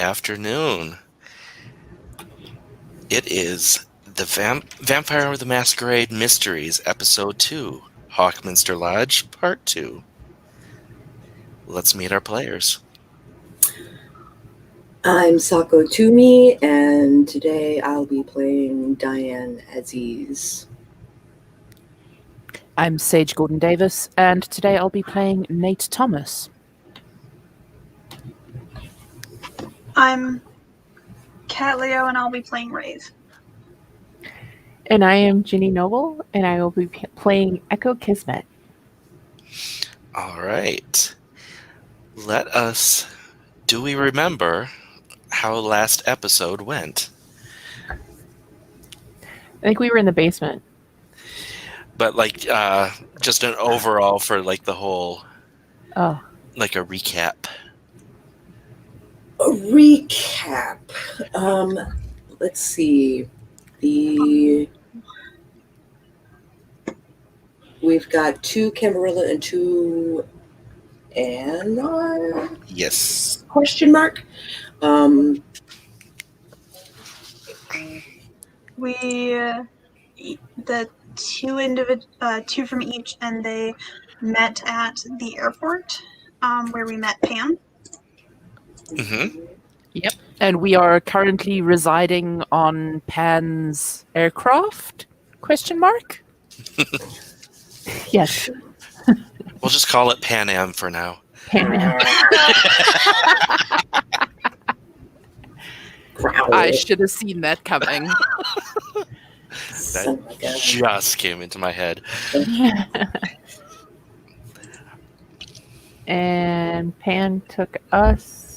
afternoon. It is the Vampire the Masquerade Mysteries, Episode 2, Hawkminster Lodge, Part 2. Let's meet our players. I'm Sako Tumi, and today I'll be playing Diane Aziz. I'm Sage Gordon Davis, and today I'll be playing Nate Thomas. I'm Kat Leo, and I'll be playing Rave. And I am Jinne Noble, and I will be playing Echo Kismet. All right. Do we remember how last episode went? I think we were in the basement. But just an overall for the whole, Oh. like a recap. A recap. Let's see. We've got 2 Camarilla and 2 Anna? Yes. Question mark. The two from each, and they met at the airport, where we met Pam. Mm-hmm. Yep. And we are currently residing on Pan's aircraft? Question mark? Yes. We'll just call it Pan Am for now. Pan Am. I should have seen that coming. That just came into my head. And Pan took us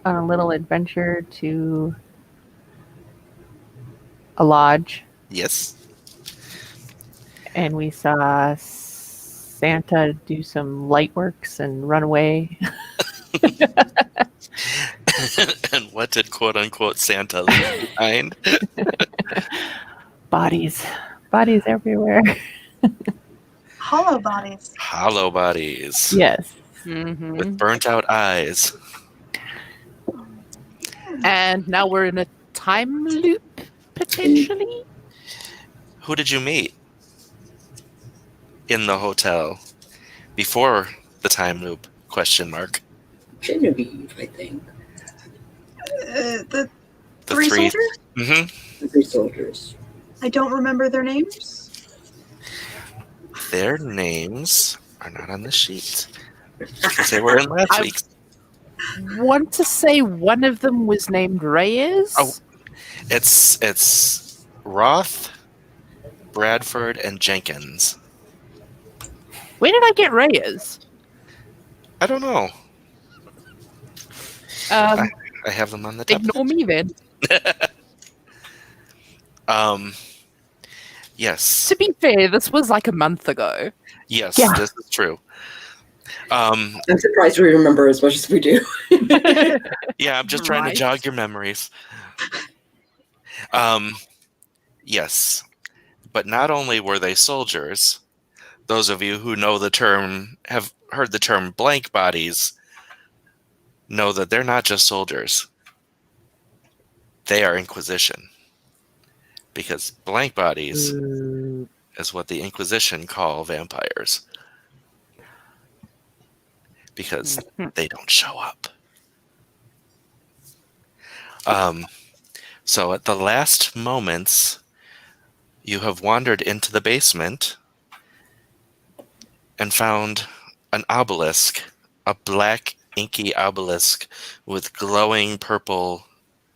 on a little adventure to a lodge. Yes. And we saw Santa do some light works and run away. And what did quote-unquote Santa leave behind? Bodies everywhere. Hollow bodies. Hollow bodies. Yes. With burnt-out eyes. And now we're in a time loop, potentially. Who did you meet in the hotel before the time loop? Question mark. Genevieve, I think. The three soldiers? Mm-hmm. The 3 soldiers. I don't remember their names. Their names are not on the sheet. Because they were in last week's. Want to say one of them was named Reyes? Oh, it's Roth, Bradford, and Jenkins. Where did I get Reyes? I don't know. I have them on the top. Ignore me then. Yes. To be fair, this was like a month ago. Yes, Yeah. This is true. I'm surprised we remember as much as we do. Yeah, I'm just trying to jog your memories. Yes. But not only were they soldiers, those of you who know the term, have heard the term blank bodies, know that they're not just soldiers. They are Inquisition. Because blank bodies is what the Inquisition call vampires. Because they don't show up. So at the last moments, you have wandered into the basement and found an obelisk, a black inky obelisk with glowing purple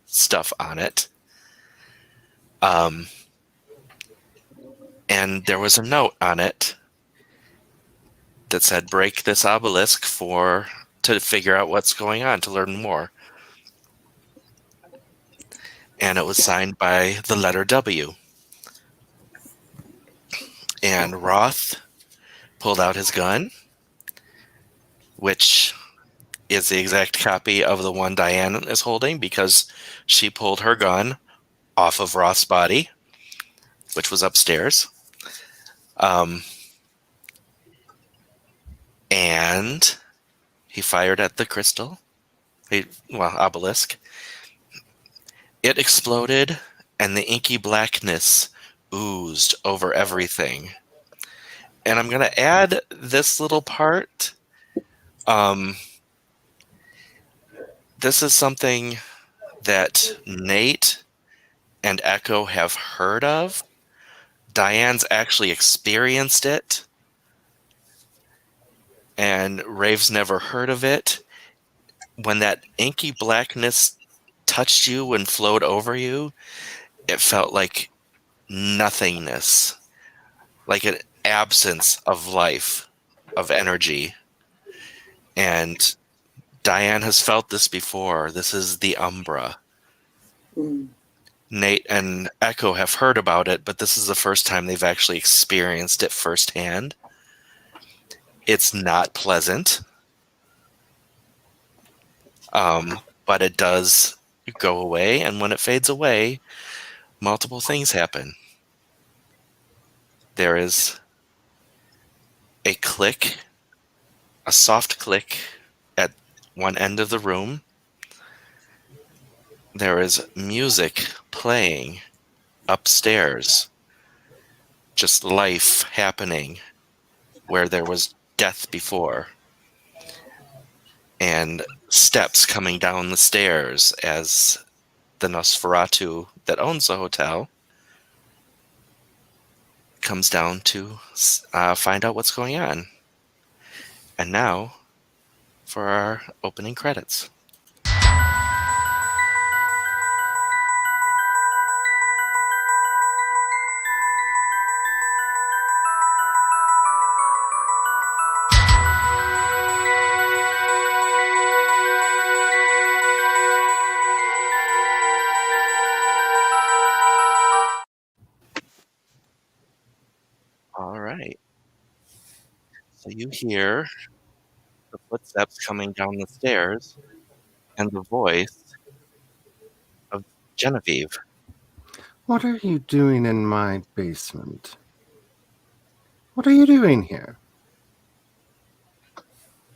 stuff on it. And there was a note on it that said, break this obelisk to figure out what's going on, to learn more. And it was signed by the letter W. And Roth pulled out his gun, which is the exact copy of the one Diane is holding, because she pulled her gun off of Roth's body, which was upstairs. And he fired at the crystal obelisk. It exploded, and the inky blackness oozed over everything. And I'm going to add this little part. This is something that Nate and Echo have heard of. Diane's actually experienced it. And Rave's never heard of it. When that inky blackness touched you and flowed over you, it felt like nothingness, like an absence of life, of energy. And Diane has felt this before. This is the Umbra. Nate and Echo have heard about it, but this is the first time they've actually experienced it firsthand. It's not pleasant, but it does go away, and when it fades away, multiple things happen. There is a click, a soft click at one end of the room. There is music playing upstairs. Just life happening where there was death before. And steps coming down the stairs as the Nosferatu that owns the hotel comes down to find out what's going on. And now for our opening credits. All right. So you hear the footsteps coming down the stairs and the voice of Genevieve. What are you doing in my basement? What are you doing here?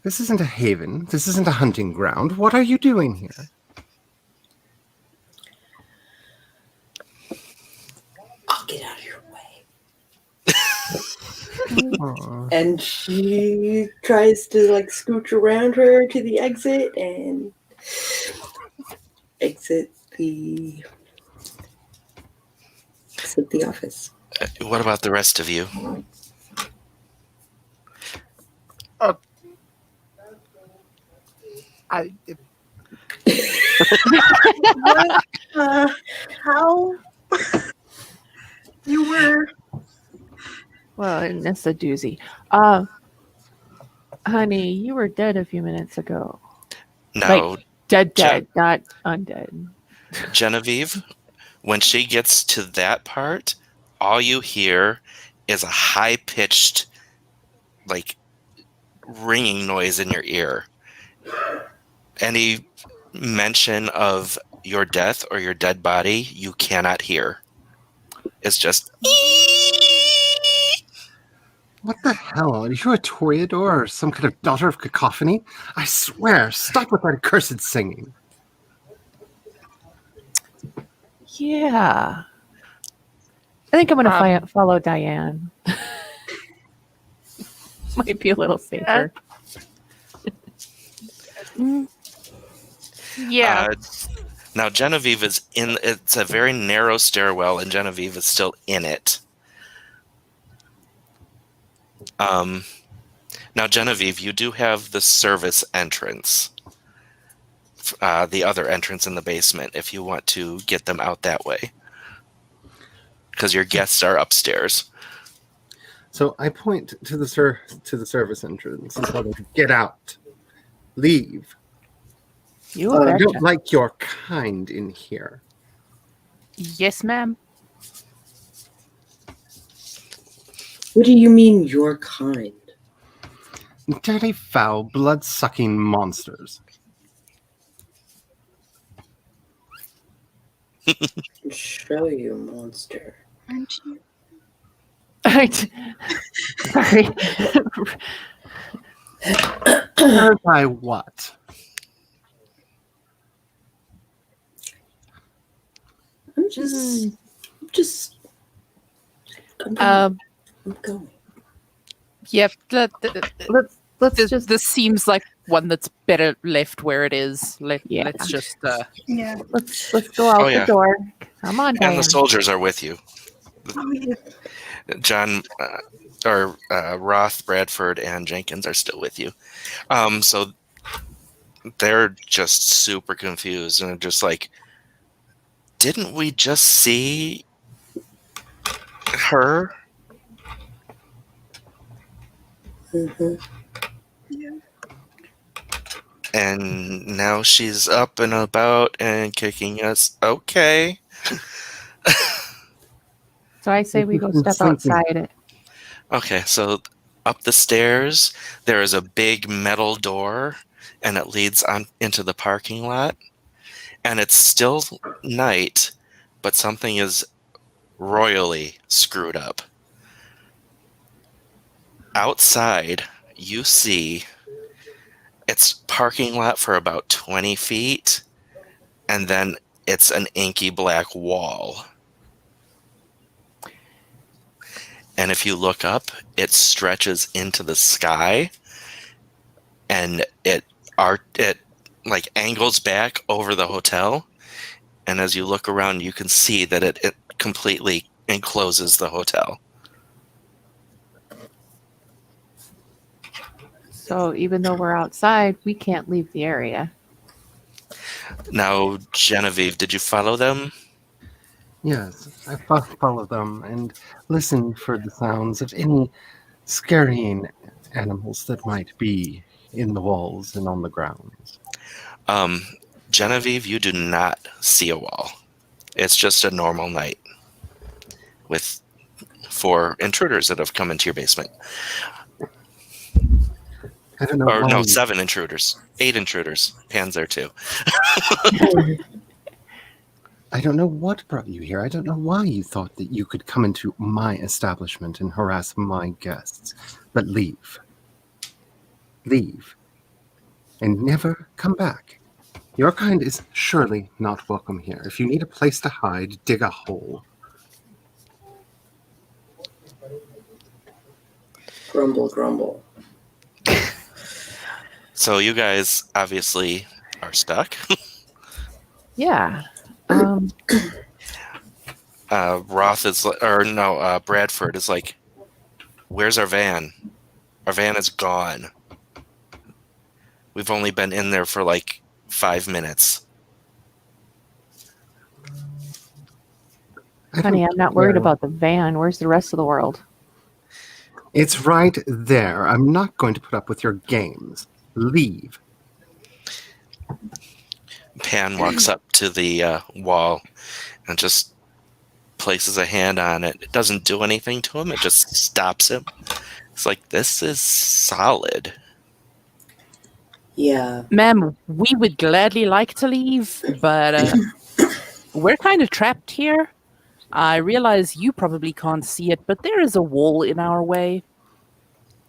This isn't a haven. This isn't a hunting ground. What are you doing here? I'll get out of your way. Aw. And she tries to like scooch around her to the exit and exit the office. What about the rest of you? How you were? Well, and that's a doozy. Honey, you were dead a few minutes ago. No, Dead, not undead. Genevieve, when she gets to that part, all you hear is a high-pitched, like, ringing noise in your ear. Any mention of your death or your dead body, you cannot hear. It's just... What the hell? Are you a toreador or some kind of daughter of cacophony? I swear, stop with that accursed singing. Yeah. I think I'm going to follow Diane. Might be a little safer. Yeah. Now, Genevieve is in... It's a very narrow stairwell, and Genevieve is still in it. Now, Genevieve, you do have the service entrance. The other entrance in the basement, if you want to get them out that way. Because your guests are upstairs. So I point to the service entrance and tell them to get out. Leave. You I betcha. don't like your kind in here. Yes, ma'am. What do you mean, your kind? Dirty, foul, blood-sucking monsters. I'll show you, monster. Aren't you? Sorry. By what? I'm just. I'm going. Yep. Let's This seems like one that's better left where it is. Yeah. Let's just. Yeah. let's go out Oh, yeah. the door. Come on, And Diane. the soldiers are with you. Oh, yeah. John, Roth, Bradford, and Jenkins are still with you. So they're just super confused and just like, didn't we just see her? Mm-hmm. Yeah. And now she's up and about and kicking us. Okay. So I say we go step outside. Okay, so up the stairs, there is a big metal door, and it leads on into the parking lot. And it's still night, but something is royally screwed up. Outside, you see it's parking lot for about 20 feet, and then it's an inky black wall. And if you look up, it stretches into the sky, and it like angles back over the hotel. And as you look around, you can see that it completely encloses the hotel. So even though we're outside, we can't leave the area. Now, Genevieve, did you follow them? Yes, I follow them and listen for the sounds of any scurrying animals that might be in the walls and on the grounds. Genevieve, you do not see a wall. It's just a normal night with 4 intruders that have come into your basement. I don't know. Or why no, you- 7 intruders. 8 intruders. Pan's there too. I don't know what brought you here. I don't know why you thought that you could come into my establishment and harass my guests. But leave. Leave. And never come back. Your kind is surely not welcome here. If you need a place to hide, dig a hole. Grumble, grumble. So you guys obviously are stuck. Yeah. Roth is, Bradford is like, where's our van? Our van is gone. We've only been in there for like 5 minutes. Honey, I'm not worried about the van. Where's the rest of the world? It's right there. I'm not going to put up with your games. Leave. Pan walks up to the wall and just places a hand on it. It doesn't do anything to him. It just stops him. It's like, this is solid. Yeah. Ma'am, we would gladly like to leave, but we're kind of trapped here. I realize you probably can't see it, but there is a wall in our way.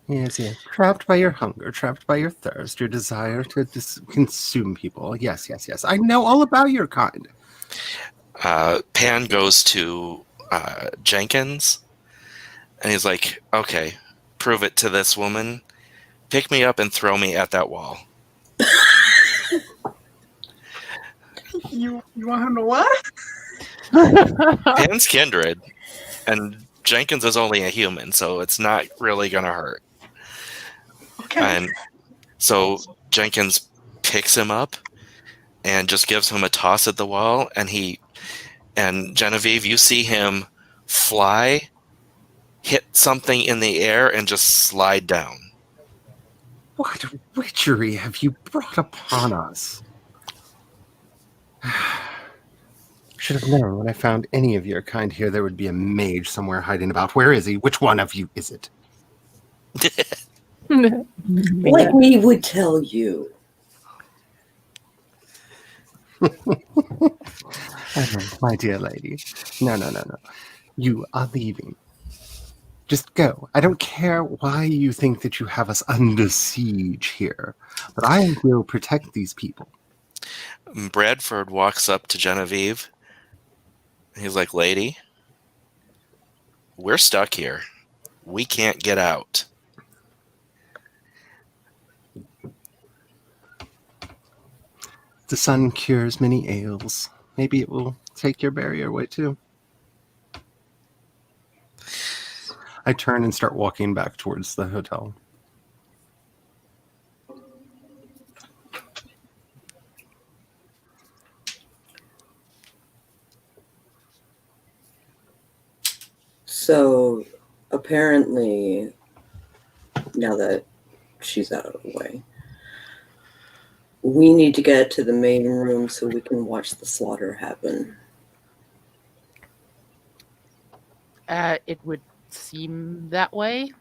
Yes, yes. Trapped by your hunger, trapped by your thirst, your desire to consume people. Yes, yes, yes. I know all about your kind. Pan goes to Jenkins, and he's like, okay, prove it to this woman. Pick me up and throw me at that wall. You want him to what? Pan's Kindred, and Jenkins is only a human, so it's not really going to hurt. Okay. And so Jenkins picks him up and just gives him a toss at the wall, and Genevieve, you see him fly, hit something in the air, and just slide down. What witchery have you brought upon us? Should have known when I found any of your kind here there would be a mage somewhere hiding about. Where is he? Which one of you is it? Like we would tell you. Oh, my dear lady. No. You are leaving. Just go. I don't care why you think that you have us under siege here, but I will protect these people. Bradford walks up to Genevieve. He's like, lady, we're stuck here. We can't get out. The sun cures many ails. Maybe it will take your barrier away too. I turn and start walking back towards the hotel. So, apparently, now that she's out of the way, we need to get to the main room so we can watch the slaughter happen. It would seem that way.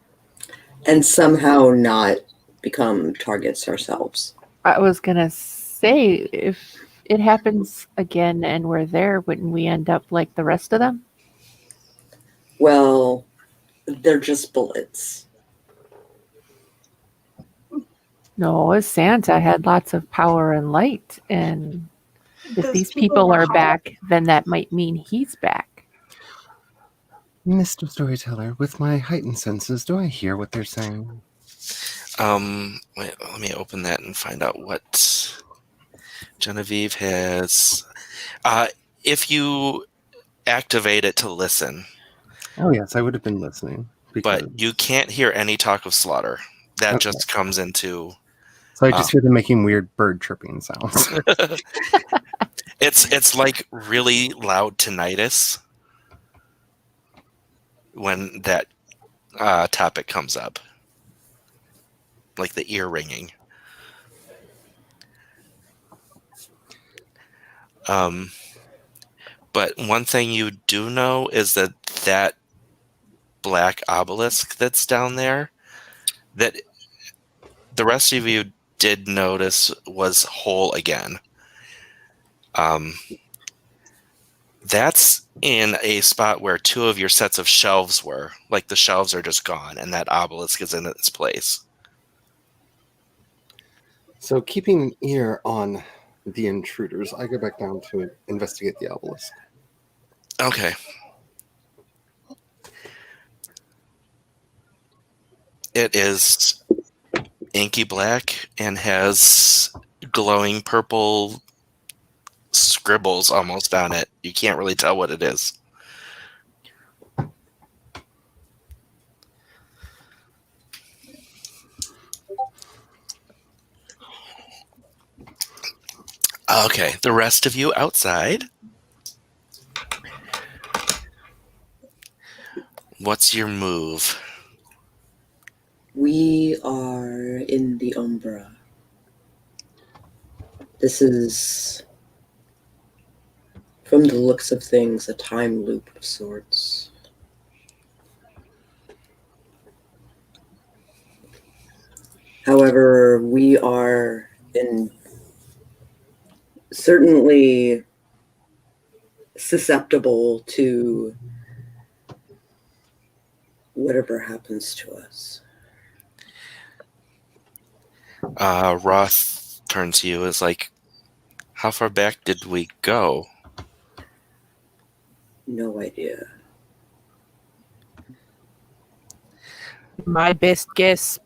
And somehow not become targets ourselves. I was gonna say, if it happens again and we're there, wouldn't we end up like the rest of them? Well, they're just bullets. No, Santa had lots of power and light, and if Those these people people were are hot. back, then that might mean he's back. Mr. Storyteller, with my heightened senses, do I hear what they're saying? Wait, let me open that and find out what Genevieve has. If you activate it to listen, Oh, yes, I would have been listening. Because, but you can't hear any talk of slaughter. That Okay. just comes into. so I just hear them making weird bird chirping sounds. It's like really loud tinnitus when that topic comes up, like the ear ringing. But one thing you do know is that black obelisk that's down there, that the rest of you did notice was whole again. That's in a spot where two of your sets of shelves were. Like the shelves are just gone, and that obelisk is in its place. So keeping an ear on the intruders, I go back down to investigate the obelisk. Okay. It is inky black and has glowing purple scribbles almost on it. You can't really tell what it is. Okay, the rest of you outside. What's your move? We are in the Umbra. This is, from the looks of things, a time loop of sorts. However, we are certainly susceptible to whatever happens to us. Roth turns to you. Is like, how far back did we go? No idea. My best guess,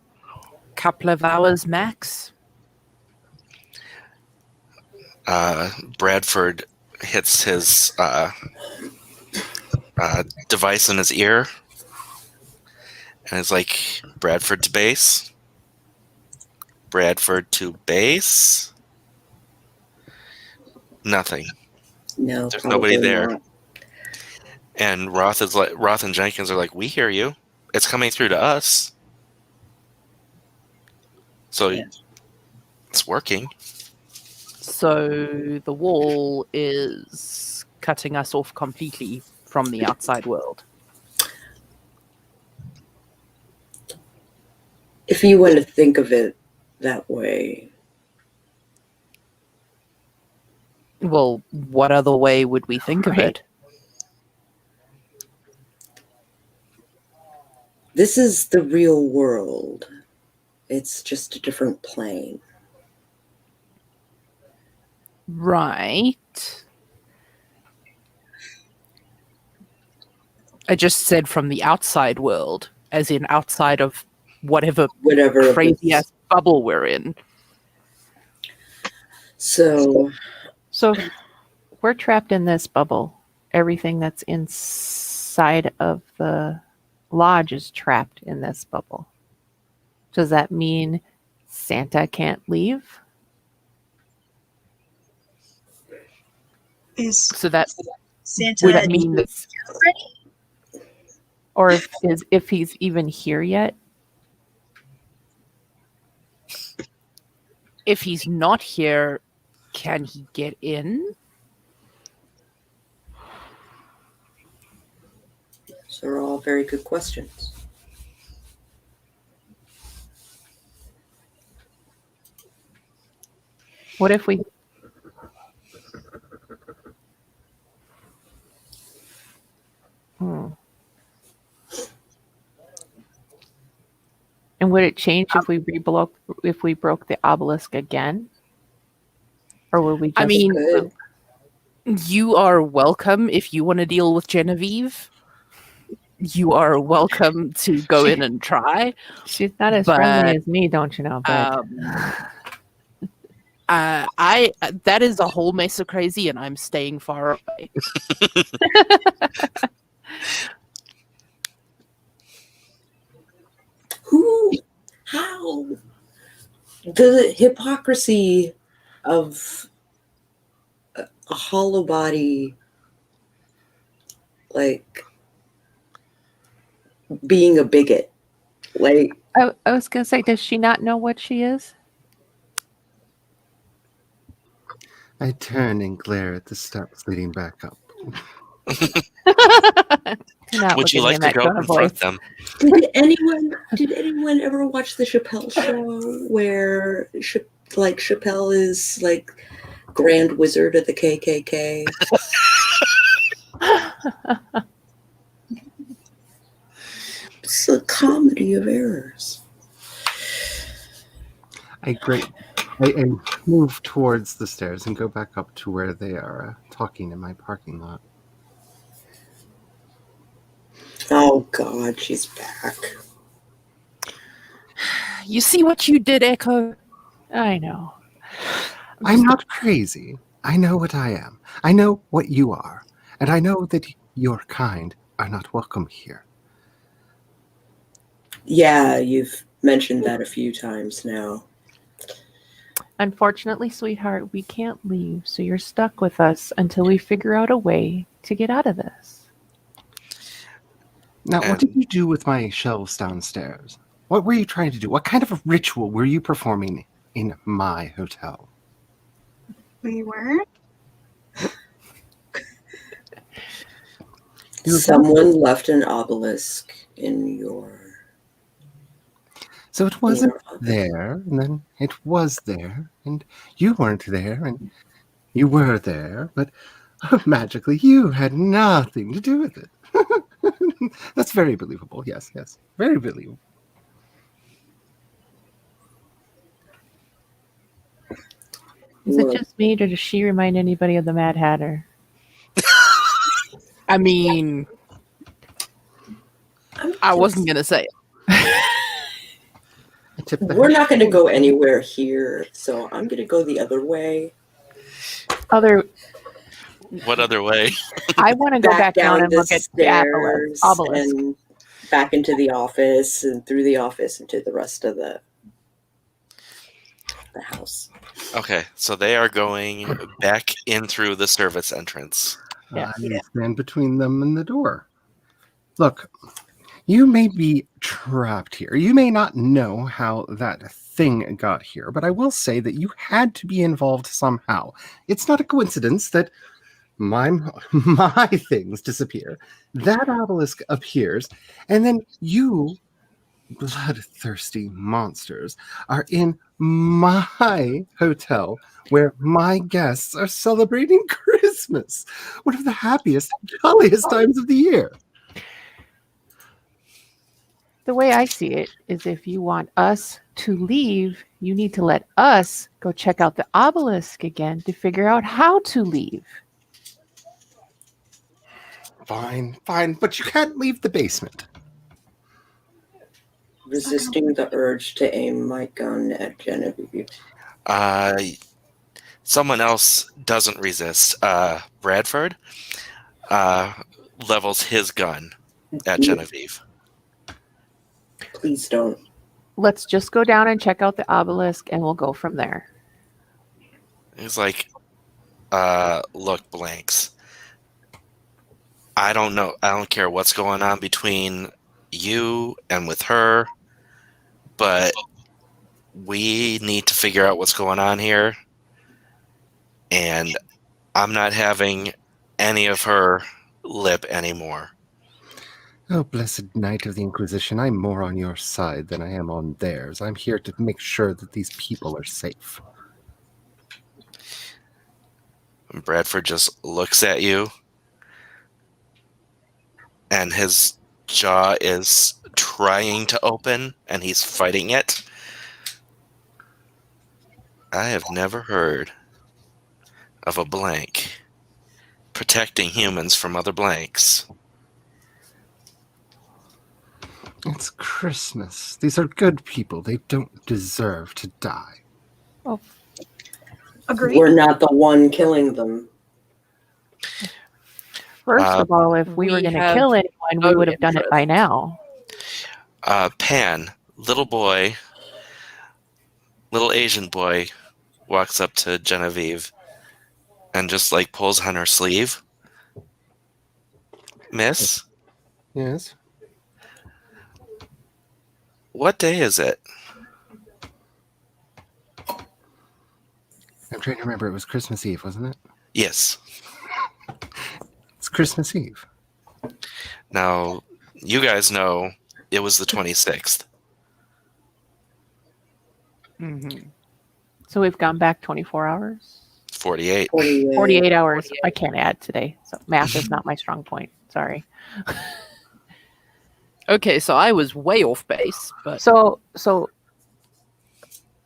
couple of hours max. Bradford hits his device in his ear, and it's like, Bradford to base. Bradford to base. Nothing. No, There's probably nobody there. not. And Roth and Jenkins are like, we hear you. It's coming through to us. So Yeah. it's working. So the wall is cutting us off completely from the outside world. If you want to think of it that way. Well, what other way would we think of it? This is the real world. It's just a different plane. Right. I just said from the outside world, as in outside of whatever Whatever. crazy ass bubble we're in. So So we're trapped in this bubble. Everything that's inside of the lodge is trapped in this bubble. Does that mean Santa can't leave? Is So that Santa would mean that ready? Or if he's even here yet? if he's not here, can he get in? those are all very good questions. What if we... And would it change if we broke the obelisk again? Or would we just... I mean, Good. you are welcome if you want to deal with Genevieve. You are welcome to go in and try. She's not as but, friendly as me, don't you know? But that is a whole mess of crazy, and I'm staying far away. How? The hypocrisy of a hollow body, like being a bigot. Like, I was going to say, does she not know what she is? I turn and glare at the steps leading back up. Would you like to go confront them? did anyone ever watch the Chappelle show where Chappelle is like Grand Wizard of the KKK? It's a comedy of errors. I move towards the stairs and go back up to where they are talking in my parking lot. Oh God, she's back. You see what you did, Echo? I know. I'm not crazy. I know what I am. I know what you are. And I know that your kind are not welcome here. Yeah, you've mentioned that a few times now. Unfortunately, sweetheart, we can't leave, so you're stuck with us until we figure out a way to get out of this. Now, what did you do with my shelves downstairs? What were you trying to do? What kind of a ritual were you performing in my hotel? We were. Someone left an obelisk in your... So it wasn't there, and then it was there, and you weren't there, and you were there, but magically you had nothing to do with it. That's very believable. Yes, very believable. Is it just me, or does she remind anybody of the Mad Hatter? I mean, I wasn't going to say it. We're not going to go anywhere here, so I'm going to go the other way. What other way? I want to go back down and look at the obelisk. And back into the office and through the office into the rest of the house. Okay, so they are going back in through the service entrance. Yeah. I stand between them and the door. Look, you may be trapped here. You may not know how that thing got here, but I will say that you had to be involved somehow. It's not a coincidence that my things disappear, that obelisk appears, and then you, bloodthirsty monsters, are in my hotel where my guests are celebrating Christmas, one of the happiest, jolliest times of the year. The way I see it is if you want us to leave, you need to let us go check out the obelisk again to figure out how to leave. Fine, but you can't leave the basement. Resisting the urge to aim my gun at Genevieve. Someone else doesn't resist. Bradford levels his gun at Genevieve. Please don't. Let's just go down and check out the obelisk, and we'll go from there. He's like, look, Blanks. I don't know. I don't care what's going on between you and with her, but we need to figure out what's going on here. And I'm not having any of her lip anymore. Oh, blessed Knight of the Inquisition, I'm more on your side than I am on theirs. I'm here to make sure that these people are safe. And Bradford just looks at you, and his jaw is trying to open, and he's fighting it. I have never heard of a blank protecting humans from other blanks. It's Christmas. These are good people. They don't deserve to die. Oh, Agreed. We're not the one killing them. first of all, if we were we going to have kill anyone, we no would have done it interest. by now. Pan, little Asian boy, walks up to Genevieve and just like pulls on her sleeve. Miss, Yes? what day is it? I'm trying to remember. It was Christmas Eve, wasn't it? Yes. It's Christmas Eve. Now, you guys know it was the 26th. Mm-hmm. So we've gone back 24 hours? 48. 48 hours. I can't add today. So math is not my strong point. Sorry. Okay, so I was way off base, but So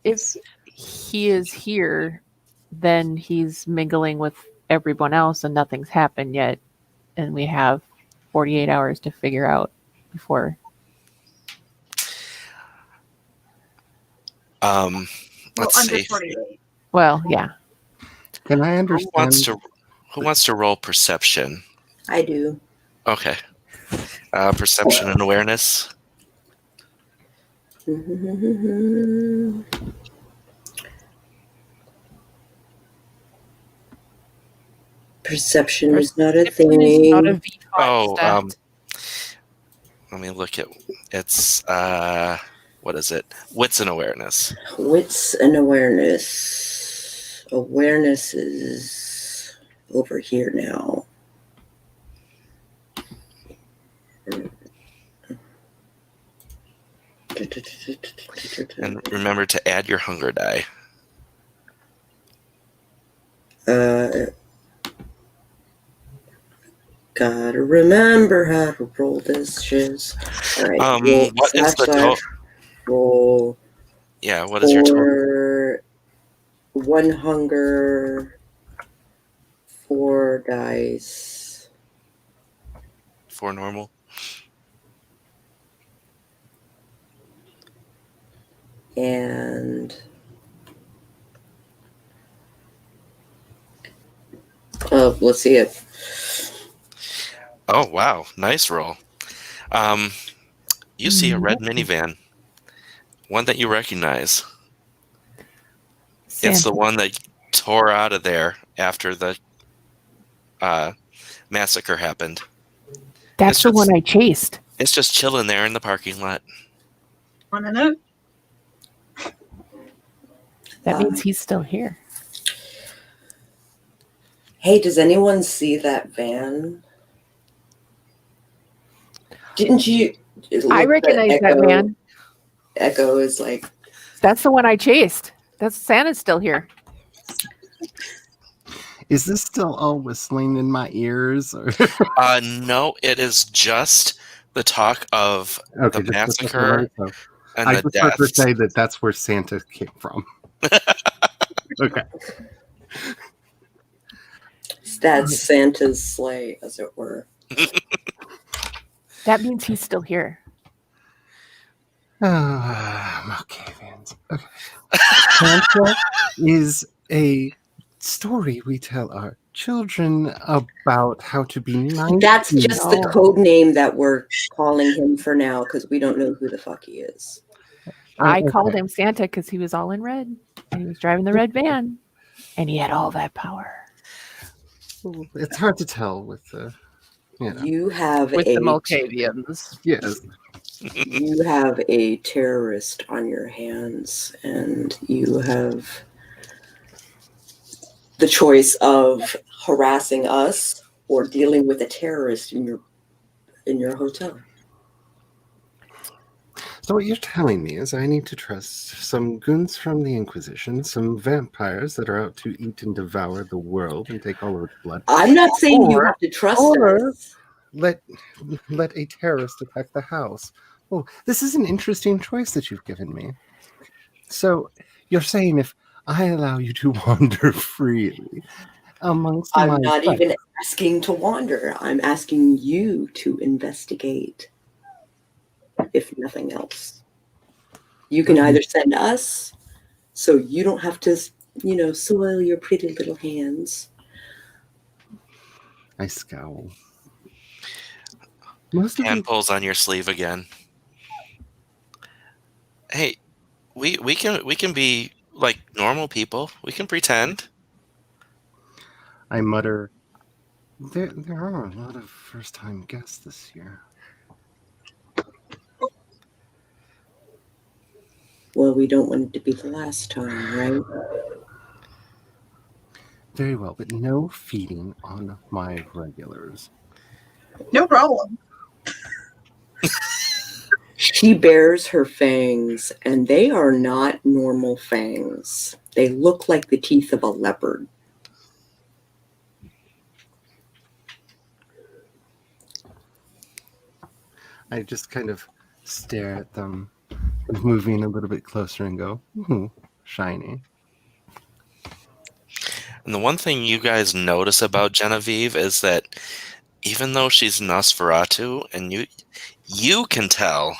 if he is here, then he's mingling with everyone else and nothing's happened yet. And we have 48 hours to figure out before. Let's under see. 48. Well, yeah. Can I Who understand? wants to roll perception? I do. Okay. Perception and awareness. Perception is not a Perception is not a thing. V5 Oh, stat. let me look at it's what is it? Wits and awareness. Wits and awareness. Awareness is over here now. And remember to add your hunger die. Gotta remember how to roll this shiz. All right. Roll, What is the total? roll Yeah, what is your total? for one hunger, 4 dice. 4 normal. And let's see it. Oh wow, nice roll. You see a red minivan, one that you recognize. It's the one that tore out of there after the massacre happened. That's the one I chased. It's just chilling there in the parking lot. Want to know? That means he's still here. Hey, does anyone see that van? Didn't you? I recognize that man. Echo is like, That's the one I chased. That's Santa's still here. Is this still all whistling in my ears? Or? No, it is just the talk of Okay, the just massacre so and I the just have to deaths. say that that's where Santa came from. Okay. that's Santa's sleigh, as it were. That means he's still here. Okay, Vans. Okay. Tantra is a story we tell our children about how to be nice. That's just the No. code name that we're calling him for now because we don't know who the fuck he is. I okay. called him Santa because he was all in red and he was driving the red van and he had all that power. It's hard to tell with the, You have With a the Malkavians. yes. you have a terrorist on your hands, and you have the choice of harassing us or dealing with a terrorist in your hotel. So what you're telling me is I need to trust some goons from the Inquisition, some vampires that are out to eat and devour the world and take all of its blood. I'm not saying you Or- have to trust or- us. Let a terrorist attack the house. Oh, this is an interesting choice that you've given me. So you're saying if I allow you to wander freely amongst my I'm not friends- even asking to wander. I'm asking you to investigate, if nothing else. You can either send us, so you don't have to, soil your pretty little hands. I scowl. Most of Hand you, pulls on your sleeve again. Hey, we can be like normal people. We can pretend. I mutter, there are a lot of first-time guests this year. Well, we don't want it to be the last time, right? Very well, but no feeding on my regulars. No problem. She bears her fangs, and they are not normal fangs. They look like the teeth of a leopard. I just kind of stare at them, moving a little bit closer and go, ooh, shiny. And the one thing you guys notice about Genevieve is that even though she's Nosferatu, and you can tell,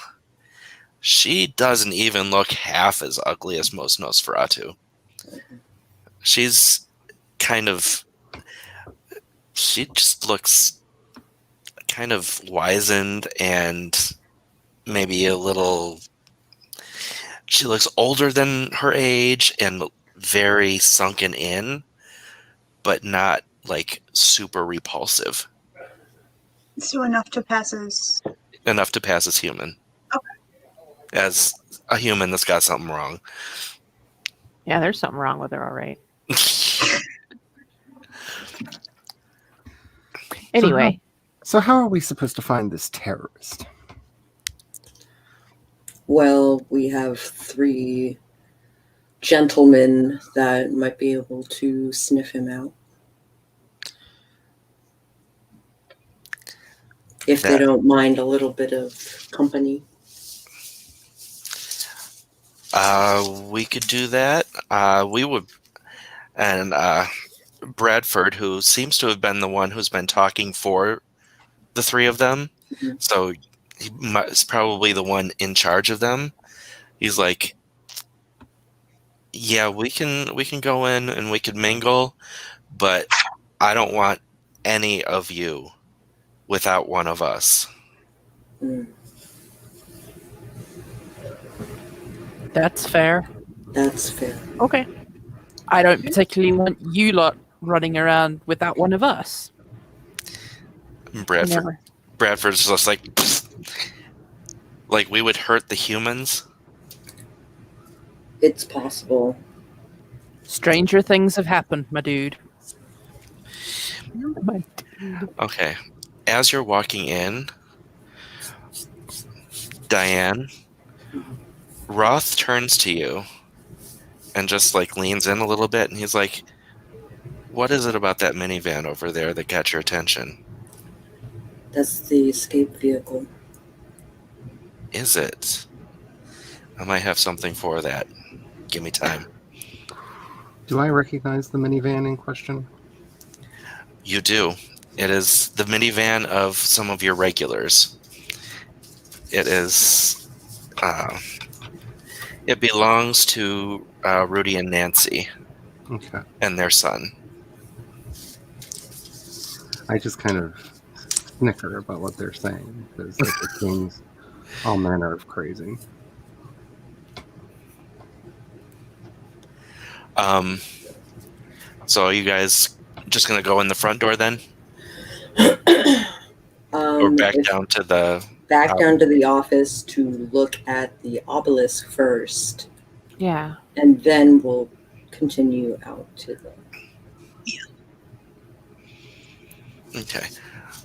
she doesn't even look half as ugly as most Nosferatu. She's she just looks kind of wizened and maybe a little, she looks older than her age and very sunken in, but not like super repulsive. So enough to pass as Enough to pass as human. As a human that's got something wrong. Yeah, there's something wrong with her, all right. Anyway, So how are we supposed to find this terrorist? Well, we have 3 gentlemen that might be able to sniff him out. If they don't mind a little bit of company. We could do that. We would, and Bradford, who seems to have been the one who's been talking for the 3 of them, Mhm. so he is probably the one in charge of them. He's like, yeah, we can go in and we can mingle, but I don't want any of you without one of us. Mm, That's fair. that's fair. Okay. I don't particularly want you lot running around without one of us. And never. Bradford's just like, like we would hurt the humans. It's possible. Stranger things have happened, my dude. Okay. As you're walking in, Diane, Roth turns to you and just like leans in a little bit, and he's like, what is it about that minivan over there that got your attention? That's the escape vehicle. Is it? I might have something for that. Give me time. Do I recognize the minivan in question? You do. It is the minivan of some of your regulars. It is. It belongs to Rudy and Nancy Okay. and their son. I just kind of snicker about what they're saying because it seems all manner of crazy. So are you guys just gonna go in the front door then, or back down to the down to the office to look at the obelisk first, Yeah. and then we'll continue out to the. Okay.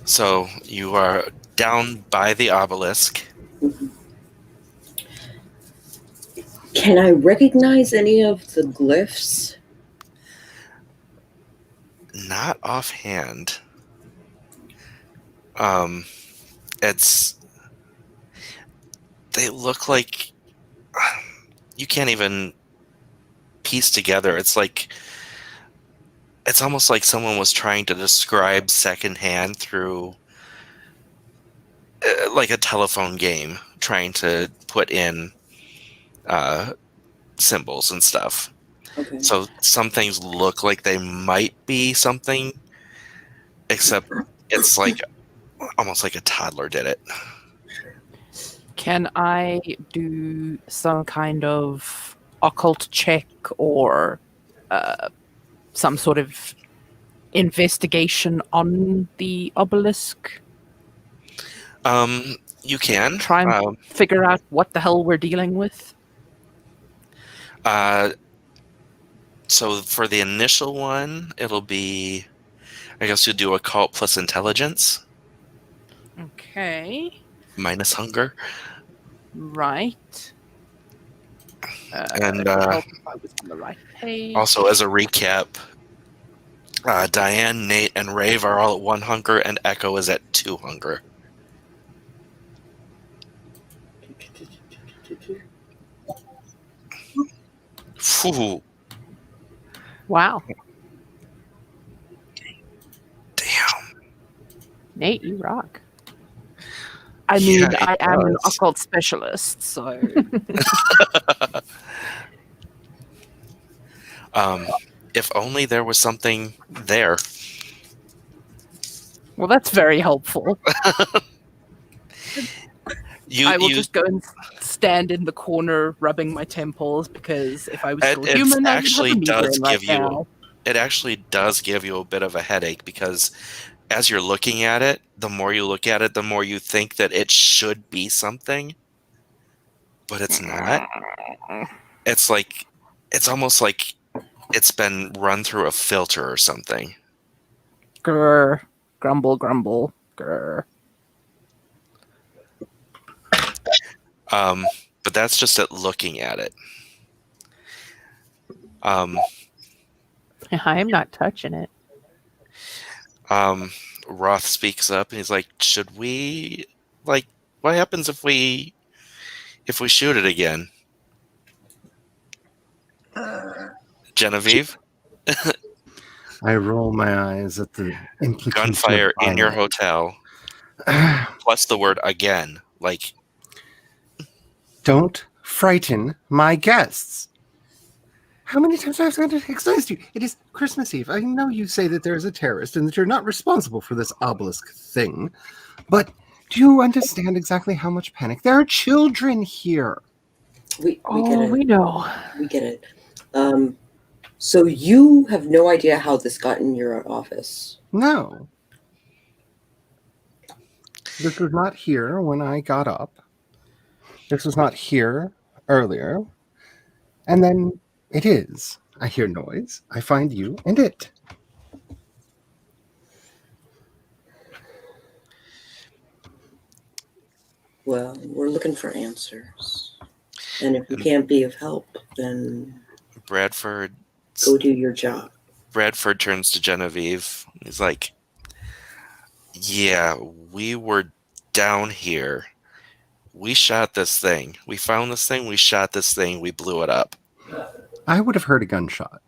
So you are down by the obelisk. Can I recognize any of the glyphs? Not offhand. They look like you can't even piece together. It's almost like someone was trying to describe secondhand through like a telephone game, trying to put in symbols and stuff. Okay. So some things look like they might be something, except it's like almost like a toddler did it. Can I do some kind of occult check or some sort of investigation on the obelisk? You can Try and figure out what the hell we're dealing with? So for the initial one, it'll be, I guess you'll do occult plus intelligence. Okay. Minus hunger. Right. And help if I was on the right page. also as a recap, Diane, Nate, and Rave are all at 1 hunger, and Echo is at 2 hunger. Phew. Wow. Damn. Nate, you rock. I mean, Yeah, I am an does. occult specialist, so If only there was something there. well, that's very helpful. I will just go and stand in the corner, rubbing my temples, because if I was still human, I would have a migraine right now. It actually does give you a bit of a headache, because as you're looking at it, the more you look at it, the more you think that it should be something, but it's not. It's almost like it's been run through a filter or something. Grr. Grumble, grumble. Grr. But that's just at looking at it. I'm not touching it. Roth speaks up and he's like, should we, like, what happens if we shoot it again? Genevieve? I roll my eyes at the implication Gunfire of in your violence. hotel. Plus the word again. Like, Don't frighten my guests. How many times have I going to explain this to you? It is Christmas Eve. I know you say that there is a terrorist and that you're not responsible for this obelisk thing, but do you understand exactly how much panic? There are children here. We get it. We know. We get it. So you have no idea how this got in your office? No. This was not here when I got up. This was not here earlier. And then it is. I hear noise. I find you and it. Well, we're looking for answers. And if you can't be of help, then Bradford go do your job. Bradford turns to Genevieve. He's like, yeah, we were down here. We shot this thing. We found this thing. We shot this thing. We blew it up. I would have heard a gunshot.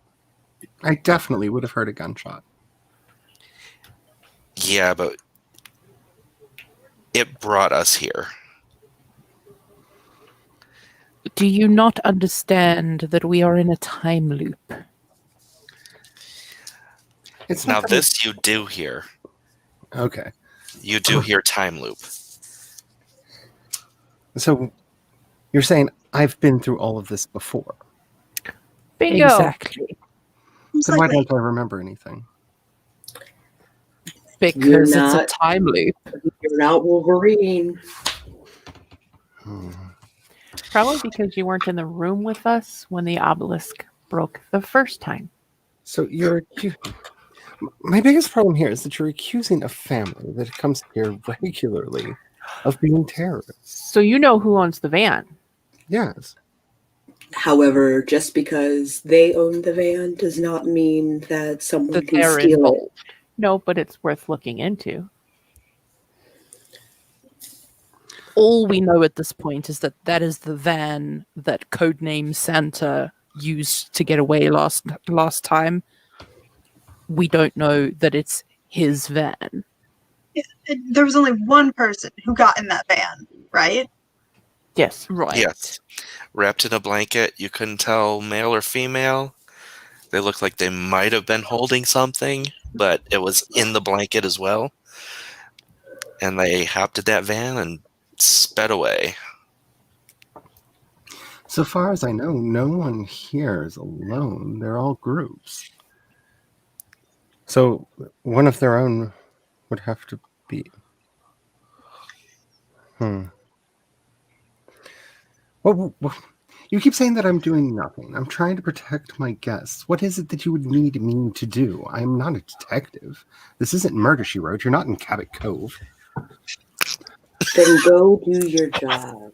I definitely would have heard a gunshot. Yeah, but it brought us here. Do you not understand that we are in a time loop? It's Now not that this you do hear. okay. You do hear time loop. So you're saying I've been through all of this before. Bingo. Exactly. Then why Slightly. don't I remember anything? Because it's a not- time loop. You're not Wolverine. Probably because you weren't in the room with us when the obelisk broke the first time. So you're my biggest problem here is that you're accusing a family that comes here regularly of being terrorists. So you know who owns the van. Yes. However, just because they own the van does not mean that someone That can they're steal it. involved. No, but it's worth looking into. All we know at this point is that that is the van that codename Santa used to get away last time. We don't know that it's his van. There was only one person who got in that van, right? Yes. Right. Yes. Wrapped in a blanket. You couldn't tell male or female. They looked like they might have been holding something, but it was in the blanket as well. And they hopped in that van and sped away. So far as I know, no one here is alone. They're all groups. So one of their own would have to be. Well, you keep saying that I'm doing nothing. I'm trying to protect my guests. What is it that you would need me to do? I'm not a detective. This isn't Murder, She Wrote. You're not in Cabot Cove. Then go do your job.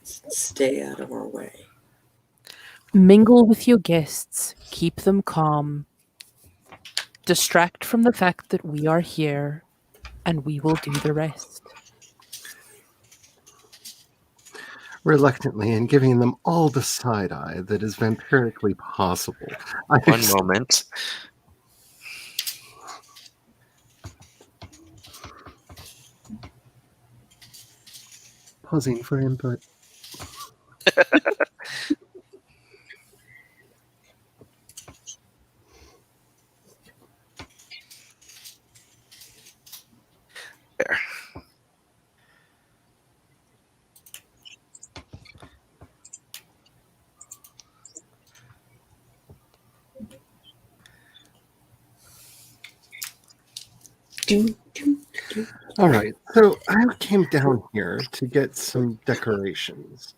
Stay out of our way. Mingle with your guests. Keep them calm. Distract from the fact that we are here, and we will do the rest. Reluctantly, and giving them all the side eye that is vampirically possible. One moment. Pausing for input. There. All right, so I came down here to get some decorations.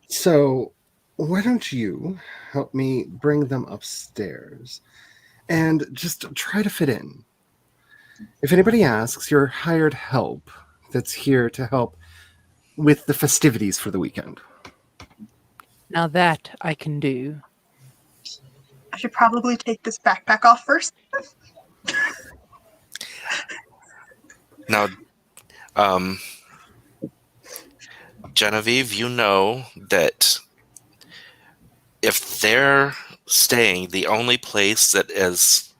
So why don't you help me bring them upstairs and just try to fit in? If anybody asks, you're hired help that's here to help with the festivities for the weekend. Now that I can do. I should probably take this backpack off first. Now, Genevieve, you know that if they're staying, the only place that is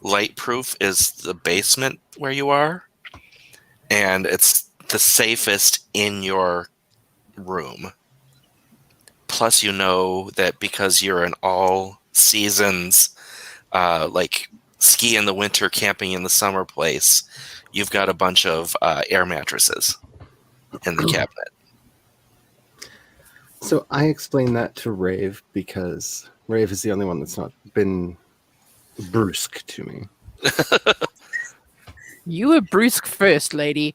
light-proof is the basement where you are, and it's the safest in your room. Plus, you know that because you're an all-seasons, like ski in the winter, camping in the summer place, you've got a bunch of air mattresses in the cabinet. So I explained that to Rave because Rave is the only one that's not been brusque to me. You were brusque first, lady.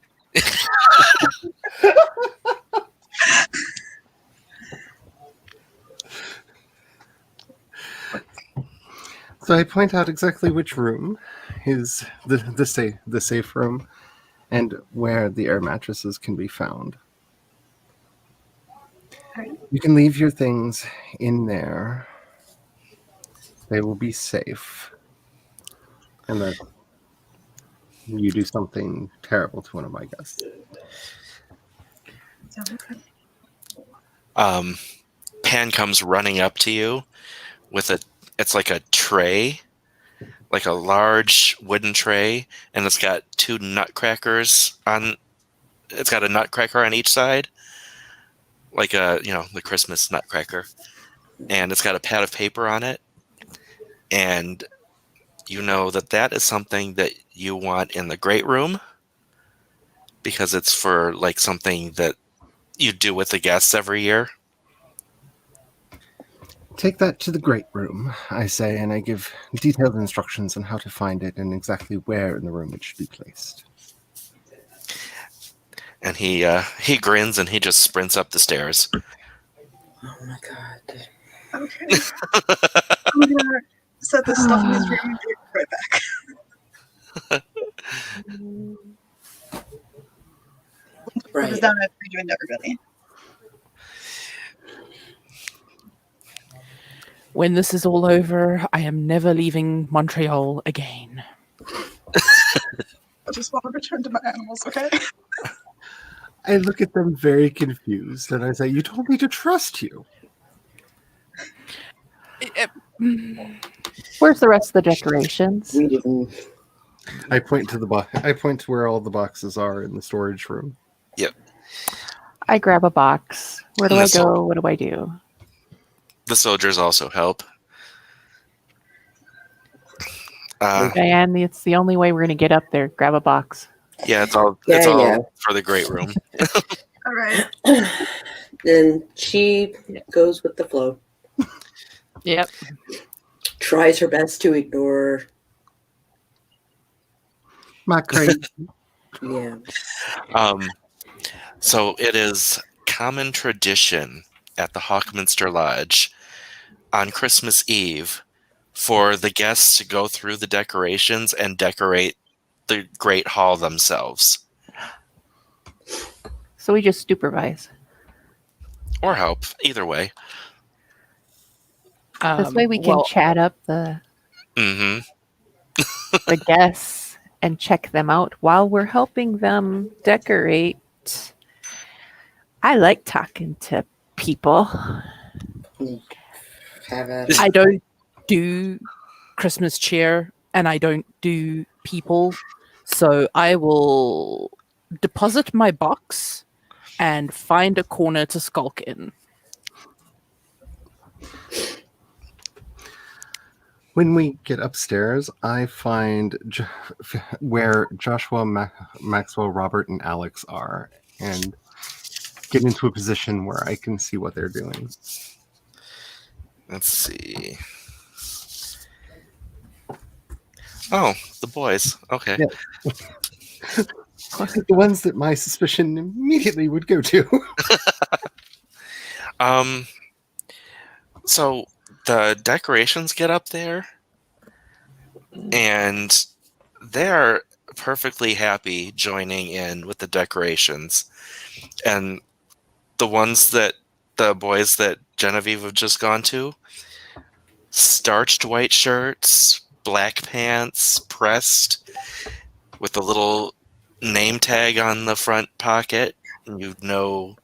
So I point out exactly which room is the safe room and where the air mattresses can be found. You can leave your things in there. They will be safe. Unless you do something terrible to one of my guests. Pan comes running up to you with it's like a tray like a large wooden tray, and it's got two nutcrackers on. It's got a nutcracker on each side, like the Christmas nutcracker, and it's got a pad of paper on it, and you know that is something that you want in the great room because it's for like something that you do with the guests every year. Take that to the great room, I say, and I give detailed instructions on how to find it and exactly where in the room it should be placed. And he grins and he just sprints up the stairs. Oh my god. Okay. I'm gonna set this stuff in his room and be right back. Put this down for you and everybody. When this is all over, I am never leaving Montreal again. I just want to return to my animals, okay? I look at them very confused, and I say, "You told me to trust you." Where's the rest of the decorations? We didn't. I point to I point to where all the boxes are in the storage room. Yep. I grab a box. Where do I go? What do I do? The soldiers also help. Diane, it's the only way we're going to get up there. Grab a box. Yeah, it's all for the great room. All right. Then she goes with the flow. Yep. Tries her best to ignore. My crazy. Yeah. So it is common tradition at the Hawkminster Lodge on Christmas Eve for the guests to go through the decorations and decorate the Great Hall themselves. So we just supervise. Or help, either way. This way we can chat up the the guests and check them out while we're helping them decorate. I like talking to people. I don't do Christmas cheer and I don't do people, so I will deposit my box and find a corner to skulk in. When we get upstairs, I find where Joshua, Maxwell, Robert, and Alex are, and get into a position where I can see what they're doing. Let's see. Oh, the boys. Okay. Yeah. The ones that my suspicion immediately would go to. So the decorations get up there, and they're perfectly happy joining in with the decorations. And the boys that Genevieve have just gone to, starched white shirts, black pants, pressed, with a little name tag on the front pocket. You know,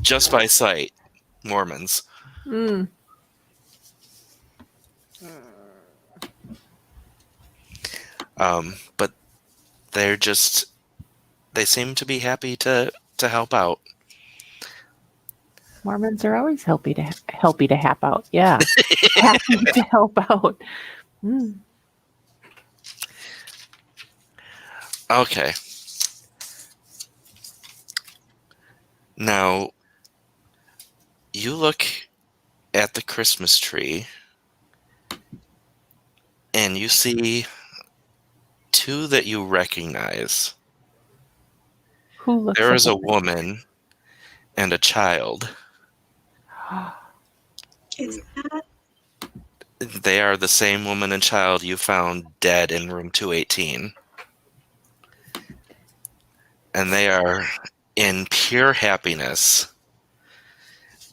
just by sight, Mormons. Mm. But they seem to be happy to help out. Mormons are always happy to help out. Yeah. Happy to help out. Mm. Okay. Now, you look at the Christmas tree, and you see two that you recognize. Who looks There is a like woman and a child. Is that? They are the same woman and child you found dead in room 218. And they are in pure happiness.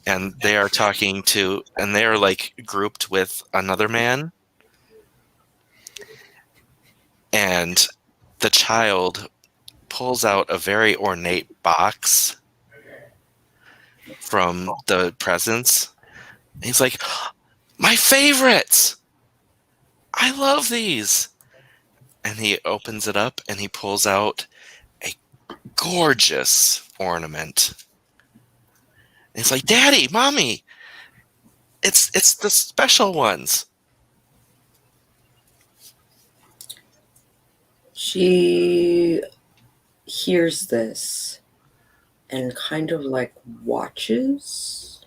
And they are and they are like grouped with another man. And the child pulls out a very ornate box from the presents. He's like, "My favorites! I love these. And he opens it up and he pulls out a gorgeous ornament. And it's like, Daddy, Mommy, it's the special ones. She hears this and kind of like watches.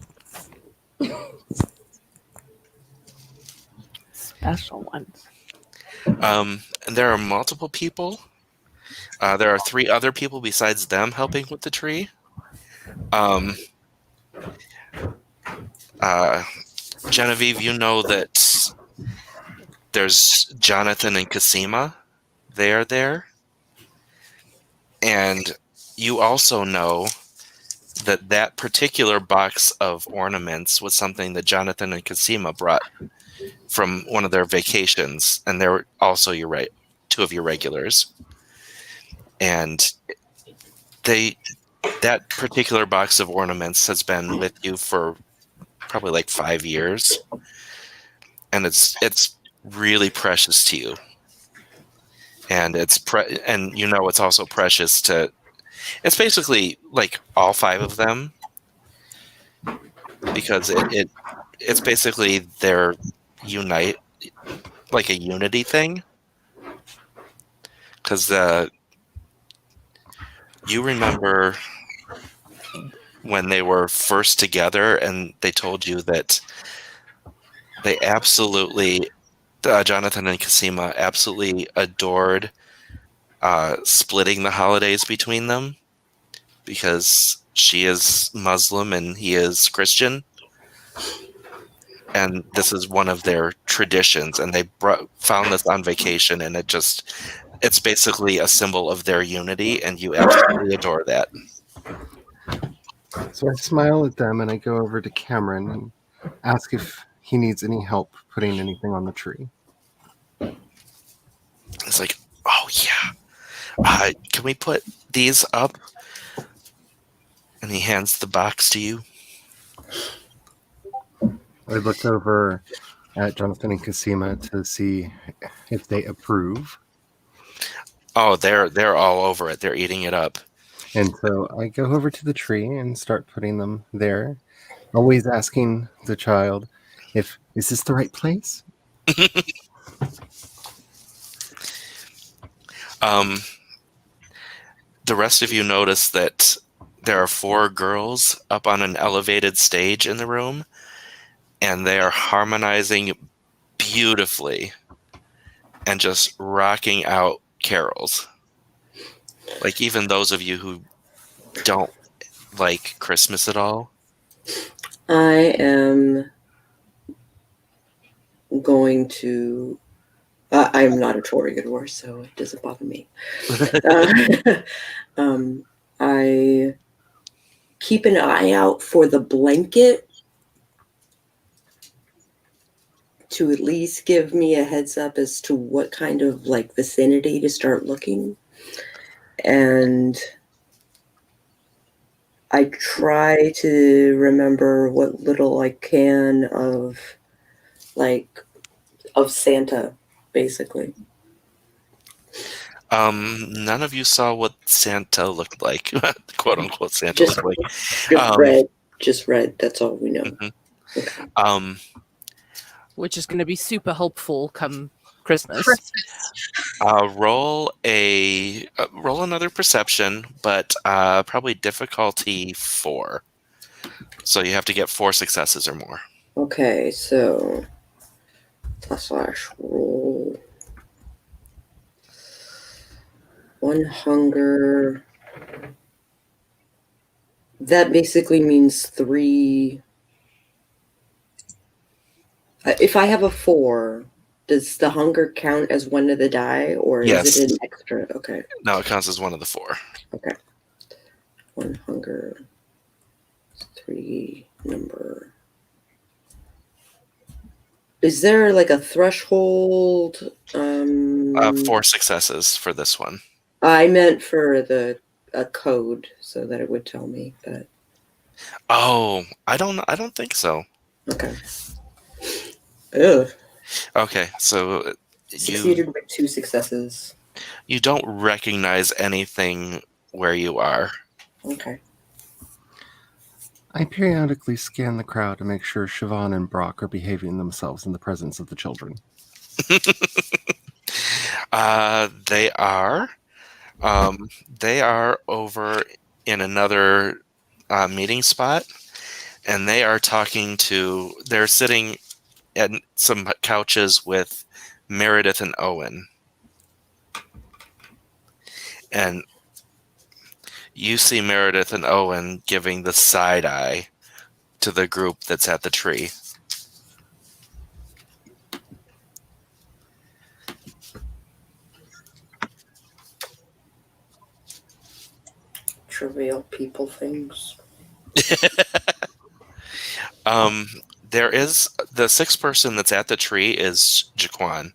Special ones. And there are multiple people. There are 3 other people besides them helping with the tree. Genevieve, you know that there's Jonathan and Kismet. They are there. And you also know that that particular box of ornaments was something that Jonathan and Kismet brought from one of their vacations. And they're also 2 of your regulars. And that particular box of ornaments has been with you for probably like 5 years, and it's really precious to you, and it's also precious to. It's basically like all 5 of them, because it's basically their like a unity thing, because you remember when they were first together and they told you that they absolutely, Jonathan and Kismet absolutely adored splitting the holidays between them, because she is Muslim and he is Christian. And this is one of their traditions, and they found this on vacation, and it's basically a symbol of their unity, and you absolutely adore that. So I smile at them and I go over to Cameron and ask if he needs any help putting anything on the tree. It's like, oh yeah, can we put these up? And he hands the box to you. I look over at Jonathan and Kismet to see if they approve. Oh, they're all over it. They're eating it up. And so I go over to the tree and start putting them there, always asking the child is this the right place? The rest of you notice that there are 4 girls up on an elevated stage in the room, and they are harmonizing beautifully and just rocking out carols. Like, even those of you who don't like Christmas at all. I am going to. I'm not a Toreador, so it doesn't bother me. I keep an eye out for the blanket to at least give me a heads up as to what kind of like vicinity to start looking. And I try to remember what little I can of Santa, basically. None of you saw what Santa looked like, quote unquote Santa looked like. Just red. That's all we know. Mm-hmm. Okay. Which is going to be super helpful come Christmas. Roll another perception, but probably difficulty 4. So you have to get 4 successes or more. Okay, so roll 1 hunger. That basically means 3. If I have a 4, does the hunger count as one of the die, or Yes. is it an extra? Okay. No, it counts as one of the 4. Okay. 1 hunger, 3 number. Is there like a threshold? 4 successes for this one. I meant for a code so that it would tell me. But Oh, I don't think so. okay. Ugh. Okay, so Succeeded with 2 successes. you don't recognize anything where you are. Okay. I periodically scan the crowd to make sure Siobhan and Brock are behaving themselves in the presence of the children. They are. They are over in another meeting spot, and they are they're sitting at some couches with Meredith and Owen. And you see Meredith and Owen giving the side eye to the group that's at the tree. Trivial people things. There is the 6th person that's at the tree is Jaquan.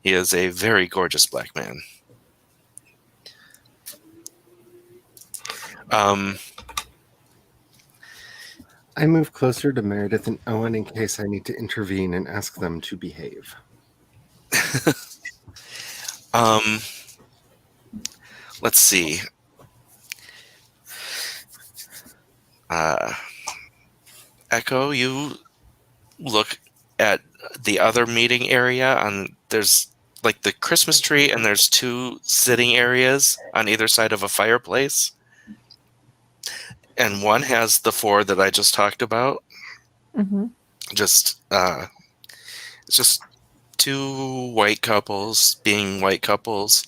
He is a very gorgeous black man. I move closer to Meredith and Owen in case I need to intervene and ask them to behave. Let's see. Echo, you look at the other meeting area there's like the Christmas tree, and there's 2 sitting areas on either side of a fireplace. And one has the 4 that I just talked about. Mm-hmm. It's just 2 white couples being white couples.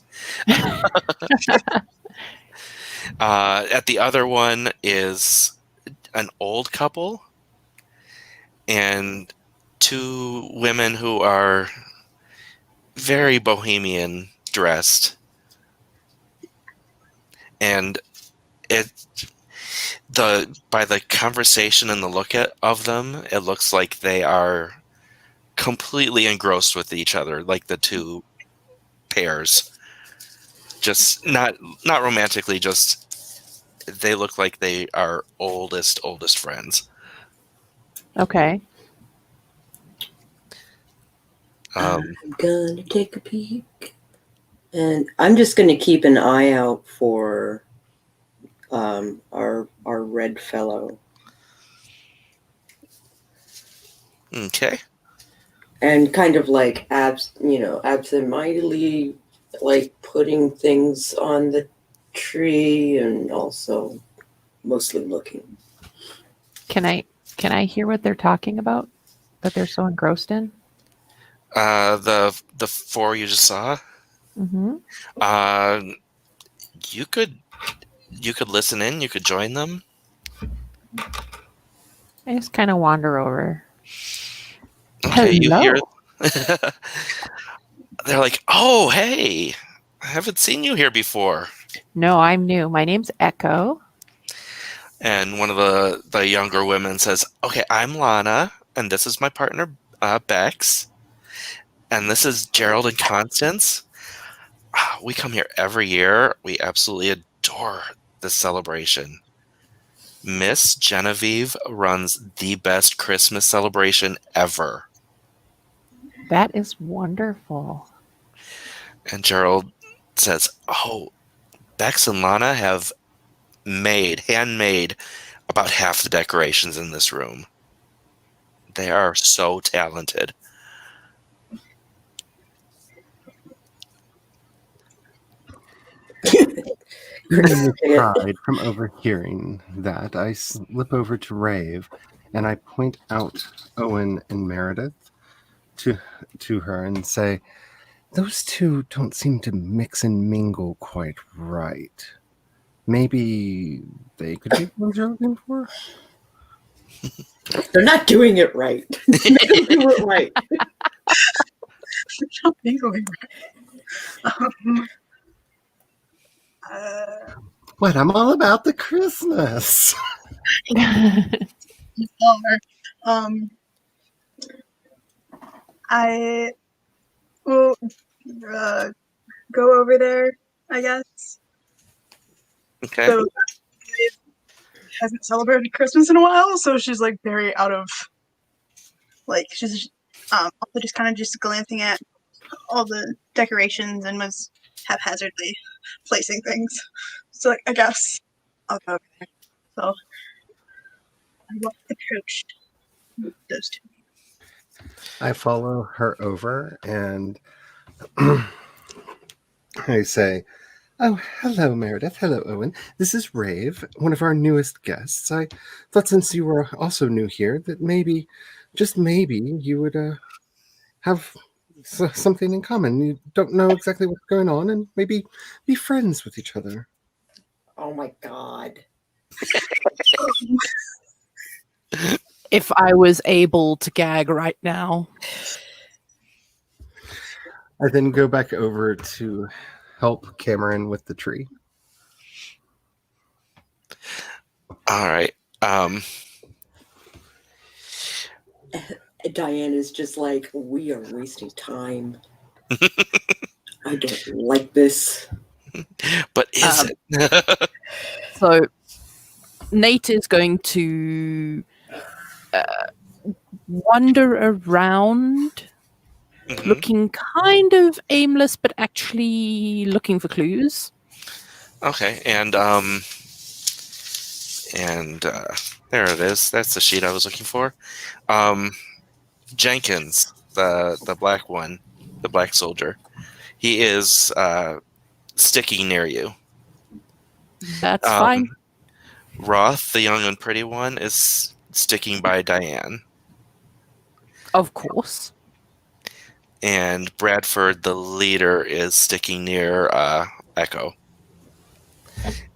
At the other one is an old couple and 2 women who are very bohemian dressed. And by the conversation and the look of them, it looks like they are completely engrossed with each other, like the 2 pairs. Just not romantically, just they look like they are oldest friends. Okay. I'm gonna take a peek. And I'm just gonna keep an eye out for our red fellow. Okay. And kind of like absentmindedly like putting things on the tree and also mostly looking. Can I hear what they're talking about that they're so engrossed in? The 4 you just saw. Mm-hmm. You could listen in. You could join them. I just kind of wander over. Okay, Hello. you hear. They're like, "Oh, hey, I haven't seen you here before." No, I'm new. My name's Echo. And one of the younger women says, "Okay, I'm Lana, and this is my partner Bex, and this is Gerald and Constance. We come here every year. We absolutely adore this celebration. Miss Genevieve runs the best Christmas celebration ever." That is wonderful. And Gerald says, "Oh, Bex and Lana have handmade about half the decorations in this room. They are so talented." With pride from overhearing that, I slip over to Rave and I point out Owen and Meredith to her and say, "Those 2 don't seem to mix and mingle quite right. Maybe they could be the ones you're looking for?" They're not doing it right. Make them do it right. What? I'm all about the Christmas. You are. I will go over there, I guess. Okay. So hasn't celebrated Christmas in a while, so she's like very out of, like, she's Also just kind of just glancing at all the decorations and was haphazardly placing things. So like, I guess I'll go there. So I approached those two. I follow her over and I say, "Oh, hello, Meredith. Hello, Owen. This is Rave, one of our newest guests. I thought since you were also new here that maybe, just maybe, you would have something in common. You don't know exactly what's going on and maybe be friends with each other." Oh my god. If I was able to gag right now. I then go back over to help Cameron with the tree. All right. Diane is just like, we are wasting time. I don't like this. But is it? So Nate is going to wander around, Mhm. looking kind of aimless, but actually looking for clues. Okay, and there it is. That's the sheet I was looking for. Jenkins, the black one, the black soldier. He is sticking near you. That's fine. Roth, the young and pretty one, is sticking by Diane. Of course. And Bradford, the leader, is sticking near Echo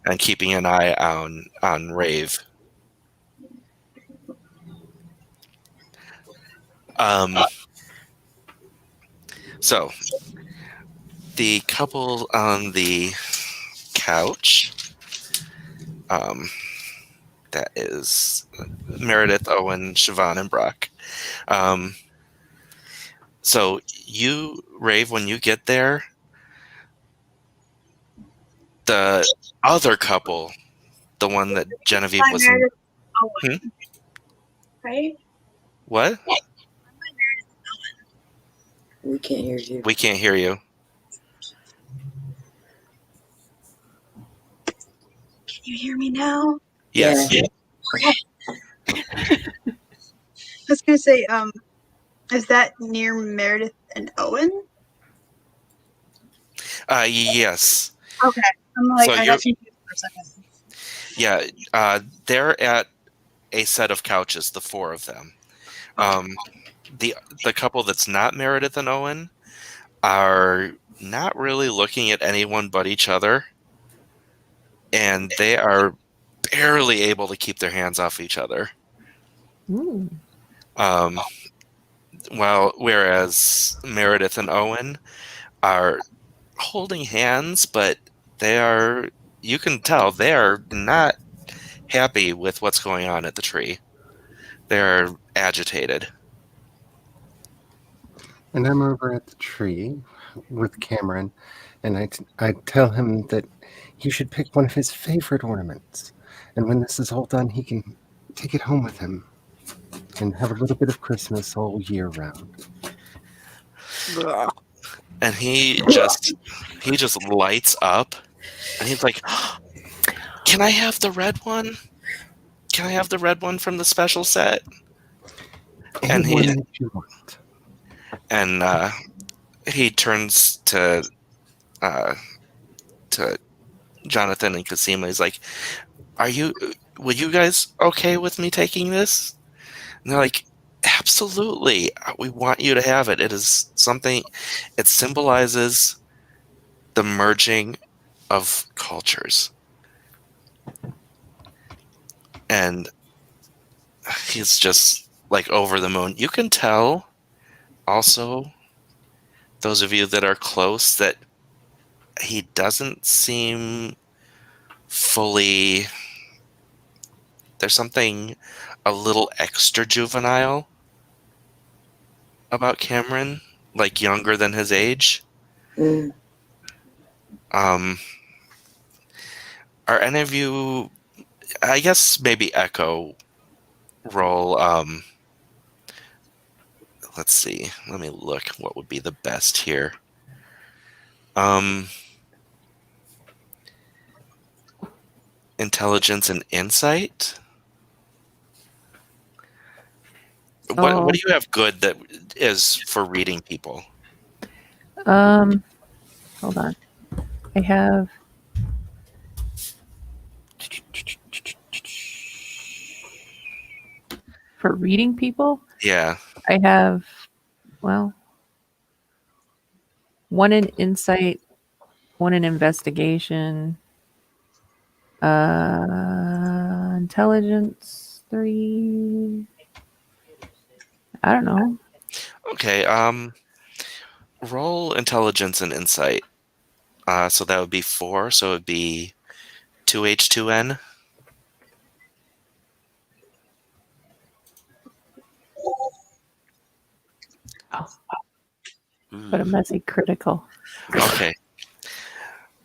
and keeping an eye on Rave. So the couple on the couch, that is Meredith, Owen, Siobhan, and Brock. So you, Rave, when you get there, the other couple, the one that Genevieve By was in, Meredith Owen. Right? what? I'm by Meredith Owen. We can't hear you. We can't hear you. Can you hear me now? Yes. Yeah. Okay. I was gonna say, is that near Meredith and Owen? Yes. Okay. I'm like, So I got confused for a second. Yeah. They're at a set of couches, the four of them. The couple that's not Meredith and Owen are not really looking at anyone but each other, and they are barely able to keep their hands off each other. Ooh. Whereas Meredith and Owen are holding hands, but you can tell they are not happy with what's going on at the tree. They're agitated. And I'm over at the tree with Cameron, and I tell him that he should pick one of his favorite ornaments. And when this is all done, he can take it home with him and have a little bit of Christmas all year round. And he just lights up, and he's like, "Can I have the red one? Can I have the red one from the special set?" And Anyone that you want. And he turns to Jonathan and Kasima. He's like, would you guys okay with me taking this? And they're like, absolutely. We want you to have it. It is something, it symbolizes the merging of cultures. And he's just like over the moon. You can tell also, those of you that are close, that he doesn't seem fully, there's something a little extra juvenile about Cameron, like younger than his age. Mm. Are any of you, I guess maybe Echo, roll let's see. Let me look. What would be the best here? Intelligence and insight. What do you have good that is for reading people? Hold on. I have. For reading people, Yeah. I have, well, one in insight, one in investigation, intelligence 3. I don't know. Okay. Roll intelligence and insight. So that would be 4. So it would be 2H2N. But a messy critical. Okay.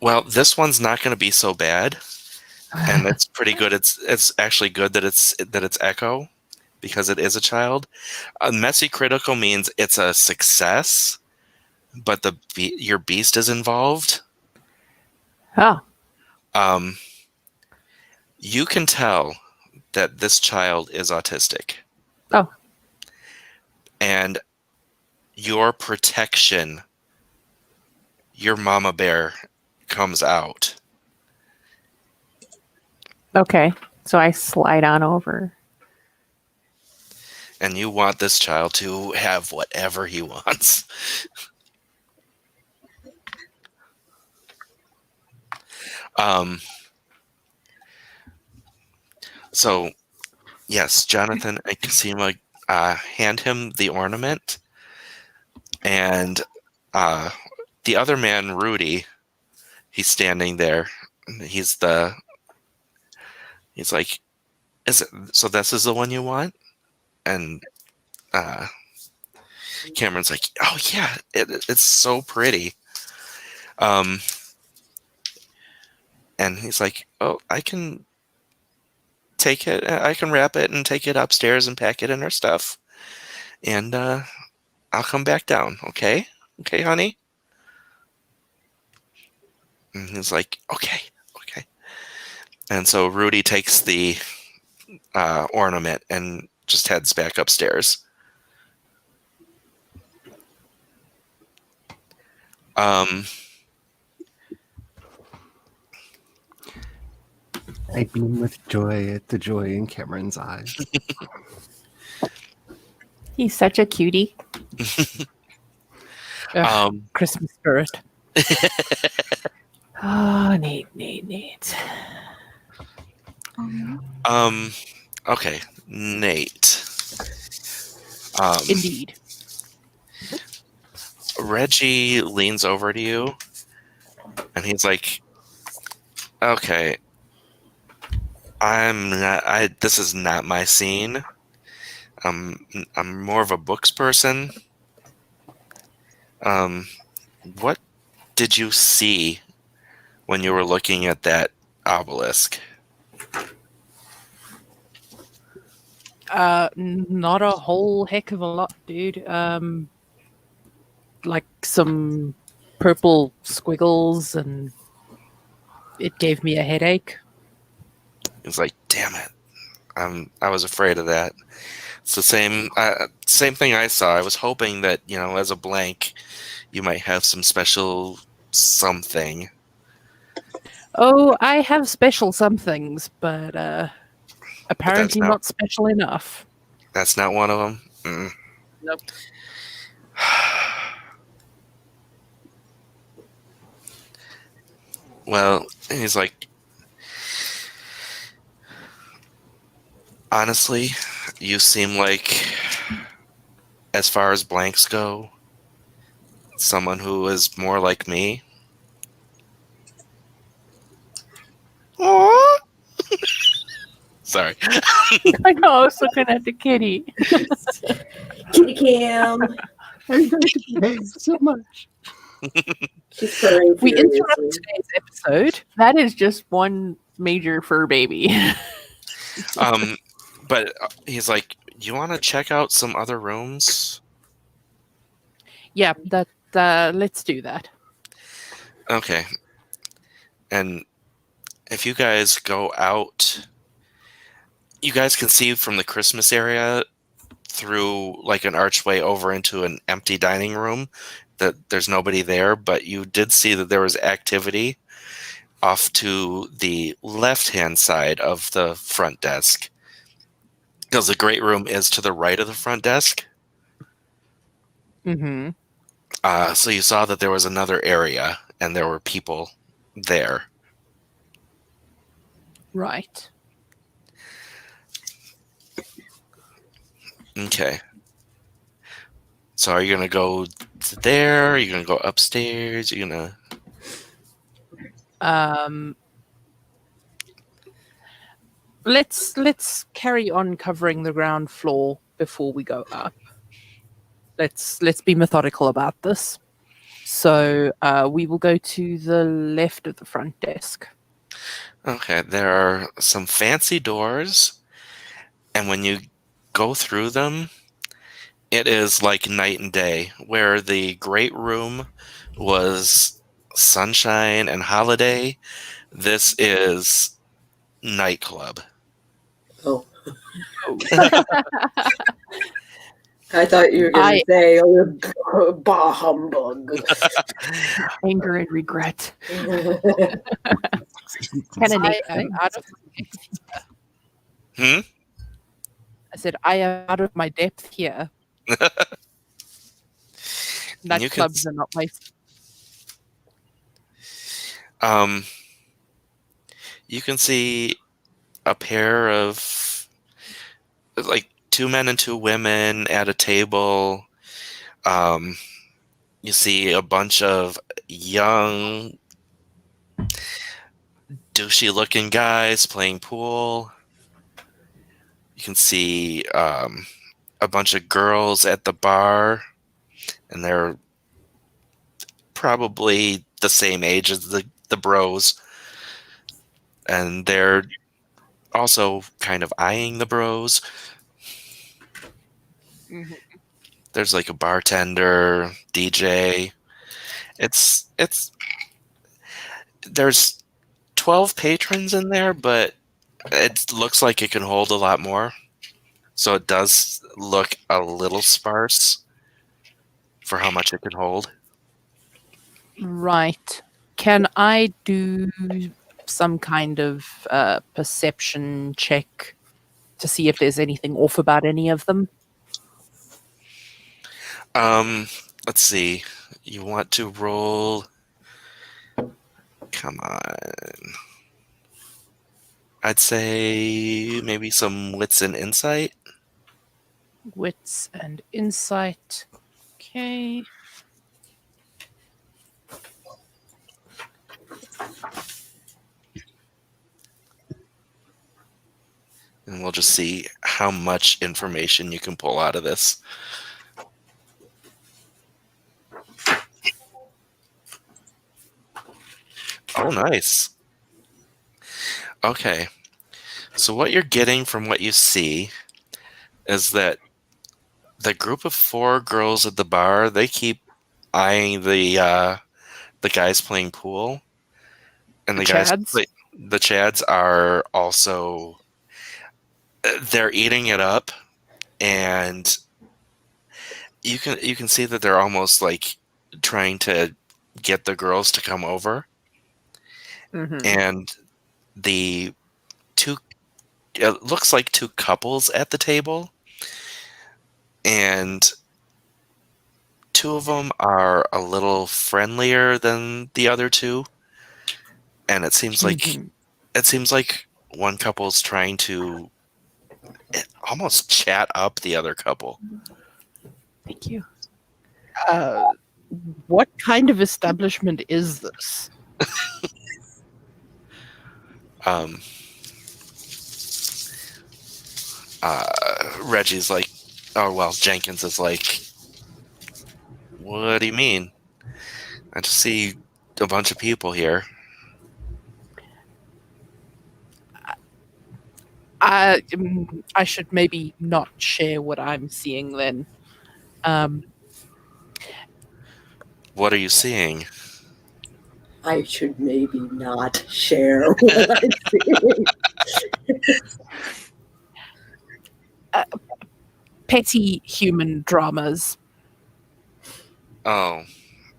Well, this one's not going to be so bad, and it's pretty good. It's actually good that it's Echo, because it is a child. A messy critical means it's a success, but your beast is involved. Oh, You can tell that this child is autistic. Oh. And your protection, your mama bear, comes out. okay. So I slide on over. And you want this child to have whatever he wants. So, yes, Jonathan and Kasima hand him the ornament. And the other man, Rudy, he's standing there. He's like, so this is the one you want? And Cameron's like, oh yeah, it's so pretty. And he's like, oh, I can take it. I can wrap it and take it upstairs and pack it in our stuff. And I'll come back down. Okay, honey. And he's like, okay. And so Rudy takes the ornament and just heads back upstairs. I beam with joy at the joy in Cameron's eyes. He's such a cutie. Christmas spirit. Oh, Nate. Okay, Nate. Indeed. Reggie leans over to you, and he's like, "Okay, this is not my scene. I'm more of a books person. What did you see when you were looking at that obelisk?" Not a whole heck of a lot, dude. Like some purple squiggles, and it gave me a headache. He's like, "Damn it! I was afraid of that." It's the same thing I saw. I was hoping that, as a blank, you might have some special something. Oh, I have special somethings, but apparently not special enough. That's not one of them? Mm. Nope. Well, he's like, honestly, you seem like, as far as blanks go, someone who is more like me. Aww. Sorry. I know, I was looking at the kitty. Kitty Cam. I'm going to behave so much. She's purring We furiously. interrupt today's episode. That is just one major fur baby. But he's like, you want to check out some other rooms? Yeah, that let's do that. Okay. And if you guys go out, you guys can see from the Christmas area through like an archway over into an empty dining room that there's nobody there, but you did see that there was activity off to the left-hand side of the front desk. Because the great room is to the right of the front desk. Mm-hmm. So you saw that there was another area and there were people there. Right. Okay. So are you going to go to there? Are you going to go upstairs? Are you going to... Let's carry on covering the ground floor before we go up. Let's be methodical about this. So we will go to the left of the front desk. Okay, there are some fancy doors, and when you go through them, it is like night and day. Where the great room was sunshine and holiday, this is nightclub. Oh. I thought you were going to say, bah humbug. Anger and regret. I am out of my depth. Hmm? I said, I am out of my depth here. Nightclubs are not my... You can see a pair of like 2 men and 2 women at a table. You see a bunch of young, douchey-looking guys playing pool. You can see a bunch of girls at the bar, and they're probably the same age as the bros. And they're also kind of eyeing the bros. Mhm. There's like a bartender, DJ. There's 12 patrons in there, but it looks like it can hold a lot more. So it does look a little sparse for how much it can hold. Right. Can I do some kind of perception check to see if there's anything off about any of them? Let's see. You want to roll... Come on. I'd say maybe some wits and insight. Wits and insight. Okay. And we'll just see how much information you can pull out of this. Oh, nice. Okay. So what you're getting from what you see is that the group of 4 girls at the bar, they keep eyeing the guys playing pool. And the guys, Chads? the Chads are also, they're eating it up, and you can see that they're almost like trying to get the girls to come over. Mm-hmm. And the 2, it looks like 2 couples at the table, and 2 of them are a little friendlier than the other 2, and it seems like one couple's trying to almost chat up the other couple. Thank you. What kind of establishment is this? Reggie's like, oh well, Jenkins is like, what do you mean? I just see a bunch of people here. I should maybe not share what I'm seeing then. What are you seeing? I should maybe not share what I'm seeing. Petty human dramas. Oh,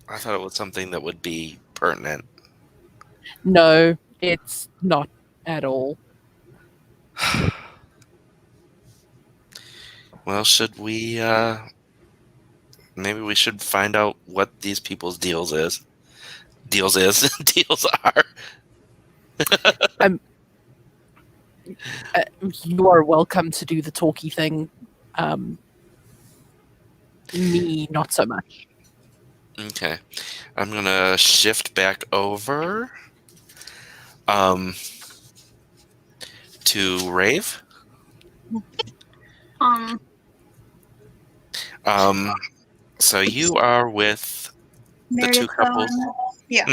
I thought it was something that would be pertinent. No, it's not at all. Well, should we, maybe we should find out what these people's deals are. You are welcome to do the talky thing. Me, not so much. Okay. I'm gonna shift back over to Rave. So you are with the two Meredith, couples. yeah.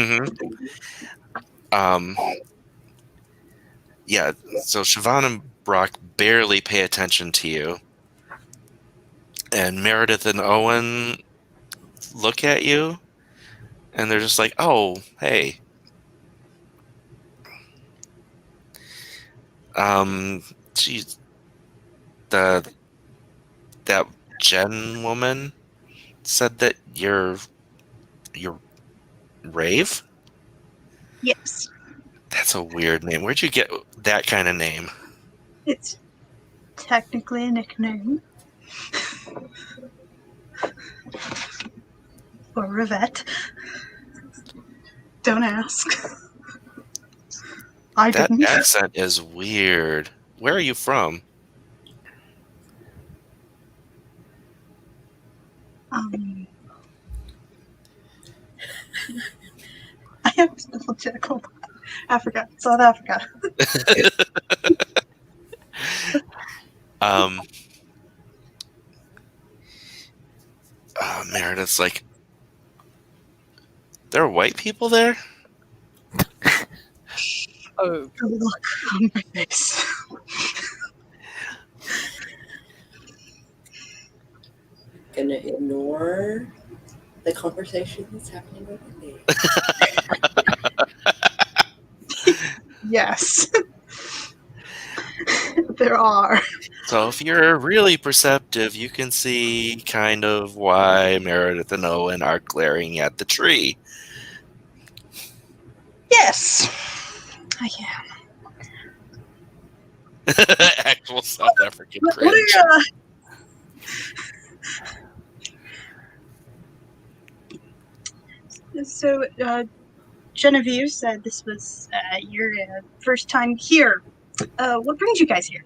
Yeah, so Siobhan and Brock barely pay attention to you. And Meredith and Owen look at you, and they're just like, oh, hey. Geez, that Jen woman said that you're Rave? Yes. That's a weird name. Where'd you get that kind of name? It's technically a nickname. Or Rivette. Don't ask. I That didn't. accent is weird. Where are you from? I have to double check. Hold on. Africa. South Africa. Meredith's like, there are white people there? Oh, The look on my face. Gonna ignore the conversation that's happening over there. Yes. There are. So if you're really perceptive, you can see kind of why Meredith and Owen are glaring at the tree. Yes. I am. Actual South African What cringe. are So, Genevieve said this was your first time here. What brings you guys here?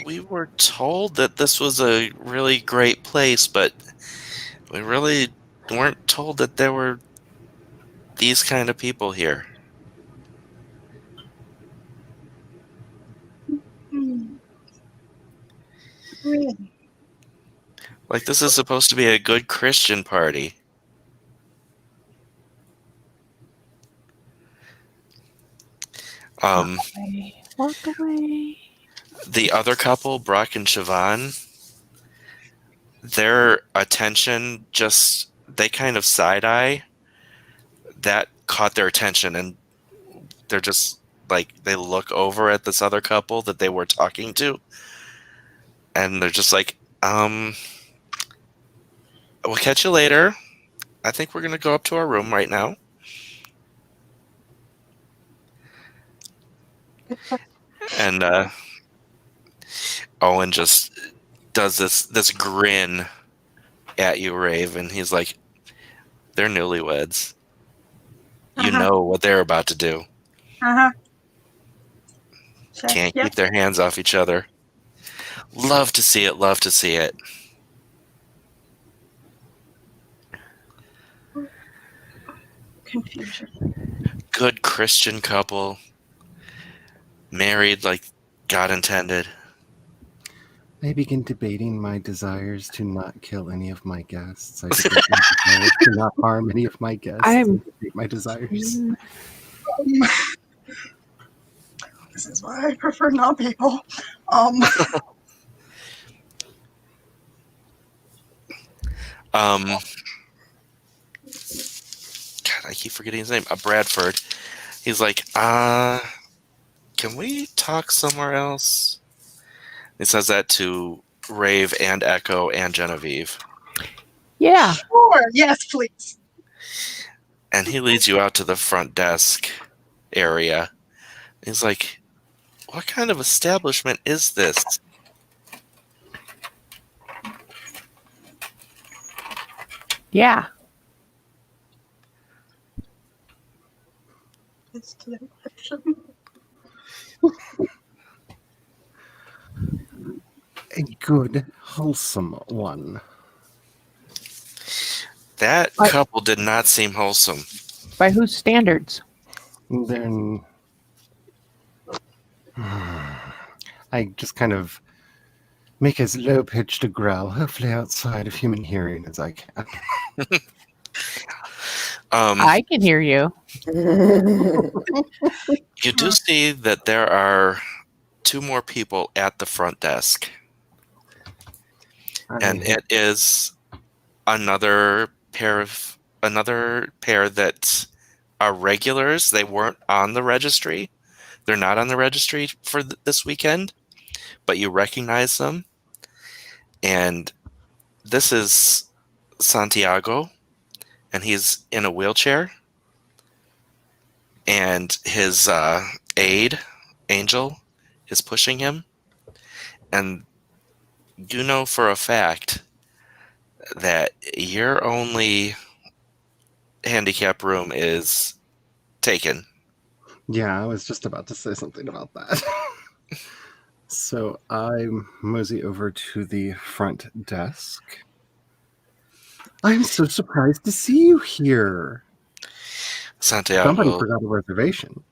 We were told that this was a really great place, but we really weren't told that there were these kind of people here. Really? Like, this is supposed to be a good Christian party. Walk away. The other couple, Brock and Siobhan, their attention they kind of side-eye. That caught their attention, and they're just like, they look over at this other couple that they were talking to, and they're just like, we'll catch you later. I think we're going to go up to our room right now. And Owen just does this grin at you, Rave, and he's like, they're newlyweds. You know what they're about to do. Can't keep their hands off each other. Love to see it, love to see it. Confusion. Good Christian couple. Married like God intended. I begin debating my desires to not kill any of my guests. I begin my desires to not harm any of my guests. I debate my desires. This is why I prefer not people. I keep forgetting his name. Bradford. He's like, can we talk somewhere else? He says that to Rave and Echo and Genevieve. Yeah. Sure. Yes, please. And he leads you out to the front desk area. He's like, what kind of establishment is this? Yeah. It's to the question. A good, wholesome one. That couple did not seem wholesome. By whose standards? Then I just kind of make as low-pitched a growl, hopefully outside of human hearing as I can. I can hear you. You do see that there are 2 more people at the front desk. And it is another pair that are regulars. They weren't on the registry. They're not on the registry for this weekend, but you recognize them. And this is Santiago, and he's in a wheelchair. And his aide, Angel, is pushing him. And you know for a fact that your only handicap room is taken. Yeah, I was just about to say something about that. So I mosey over to the front desk. I'm so surprised to see you here. Santiago Somebody forgot a reservation.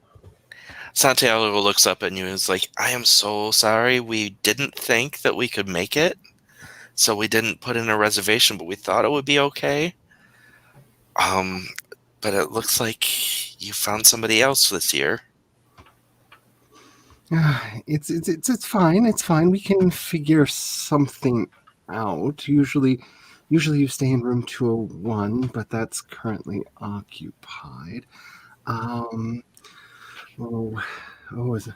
Santiago looks up at you and is like, I am so sorry. We didn't think that we could make it, so we didn't put in a reservation, but we thought it would be okay. But it looks like you found somebody else this year. It's fine. It's fine. We can figure something out. Usually you stay in room 201, but that's currently occupied. Is it?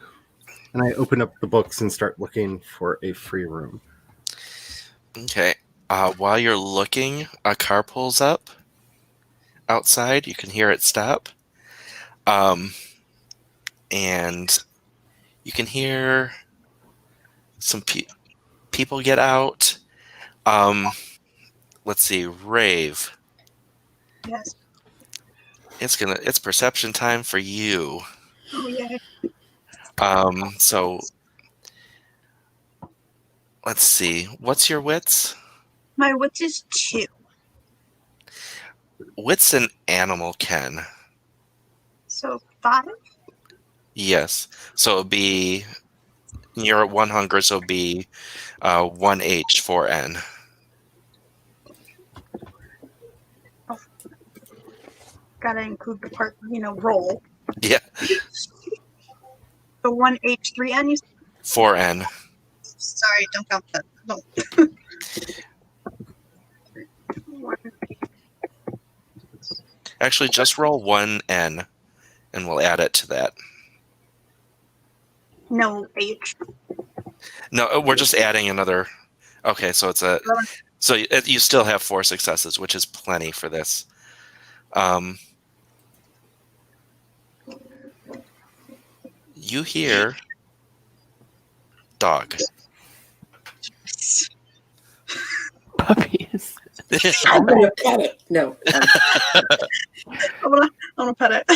And I open up the books and start looking for a free room. Okay. While you're looking, a car pulls up outside. You can hear it stop. And you can hear some people get out. Let's see, Rave. Yes. It's perception time for you. Oh, yeah. So let's see. What's your wits? My wits is 2. Wits an animal, Ken. So 5? Yes. So it'll be, you're at 1 hunger, so it'll be 1 H, 4 N. Oh. Gotta include the part, roll. Yeah. The 1H3N, you said? 4 N. Sorry, don't count that. Don't. Actually, just roll 1 N, and we'll add it to that. No H. No, we're just adding another. Okay, so it's a. So you still have 4 successes, which is plenty for this. You hear dog. Puppies. I'm gonna pet it. No. I'm gonna pet it.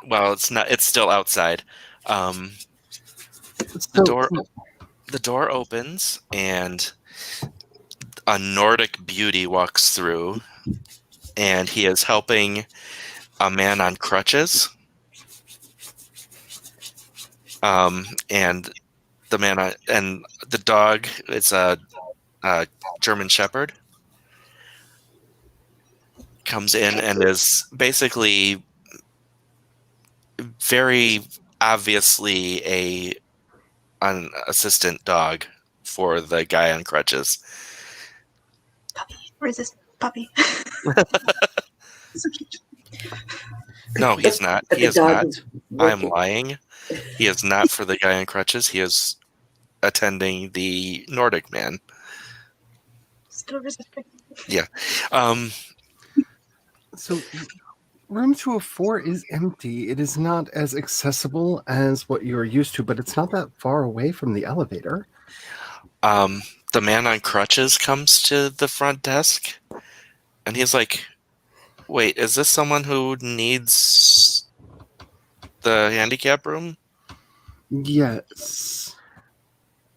Well, it's not. It's still outside. The door opens, and a Nordic beauty walks through, and he is helping a man on crutches. And the man and the dog, it's a German Shepherd, comes in and is basically very obviously an assistant dog for the guy on crutches. Puppy. Where's this puppy? So cute. No, he's not. But He the is dog not. is I'm working. lying. He is not for the guy on crutches. He is attending the Nordic man. Still resisting. Um, So, room 204 is empty. It is not as accessible as what you're used to, but it's not that far away from the elevator. the man on crutches comes to the front desk, and he's like, "Wait, is this someone who needs the handicap room?" Yes.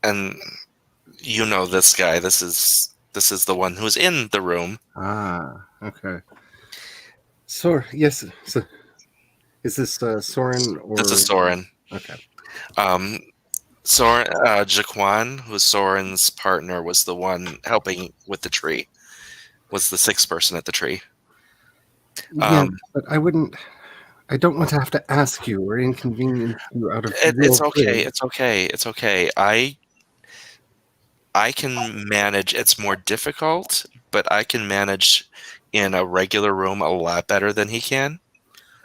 And you know this guy. This is the one who's in the room. Ah, okay. Yes. So, is this Soren or? This is Soren. Okay. Soren, Jaquan, who's Soren's partner, was the one helping with the tree. Was the sixth person at the tree. Yeah, but I don't want to have to ask you or inconvenience you out of It's real okay. good. It's okay. It's okay. I can manage. It's more difficult, but I can manage in a regular room a lot better than he can.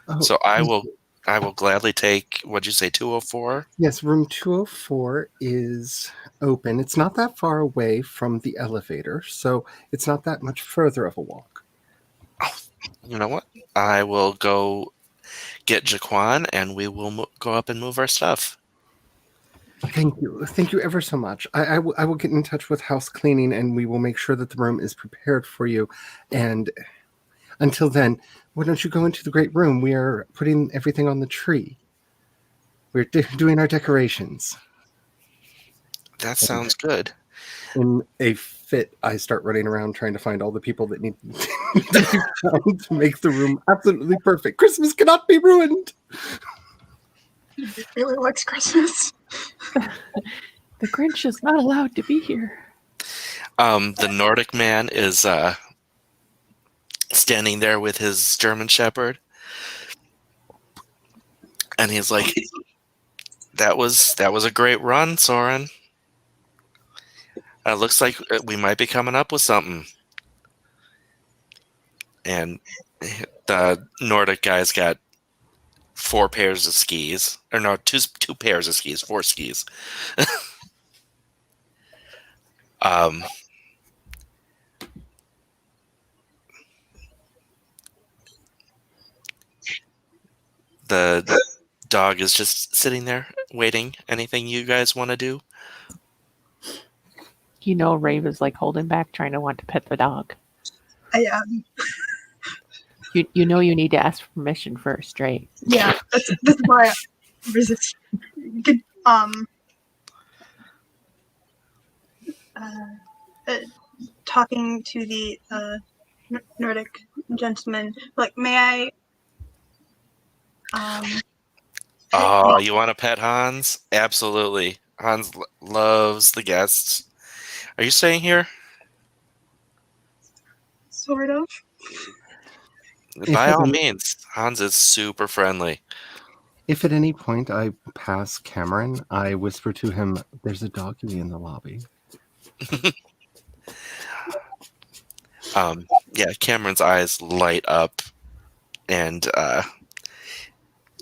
Oh, So I will gladly take. What'd you say? 204. yes, room 204 is open. It's not that far away from the elevator, so it's not that much further of a walk. You know what? I will go get Jaquan, and we will go up and move our stuff. Thank you ever so much. I will get in touch with house cleaning, and we will make sure that the room is prepared for you. And until then, why don't you go into the great room? We are putting everything on the tree. We're doing our decorations. That sounds good. In a fit, I start running around trying to find all the people that need to be found to make the room absolutely perfect. Christmas cannot be ruined. It really likes Christmas. The Grinch is not allowed to be here. The Nordic man is standing there with his German Shepherd, and he's like, "That was a great run, Soren. Looks like we might be coming up with something." And the Nordic guy's got 4 pairs of skis, or no, two pairs of skis, 4 skis. The dog is just sitting there waiting. Anything you guys want to do? You know, Rave is like holding back, trying to want to pet the dog. I You know you need to ask for permission first, right? yeah, that's why I resist. Good, talking to the Nordic gentleman, like, may I? Oh, you want to pet Hans? Absolutely. Hans loves the guests. Are you staying here? Sort of. By all means. Hans is super friendly. If at any point I pass Cameron, I whisper to him, "There's a doggy in the lobby." Yeah, Cameron's eyes light up, and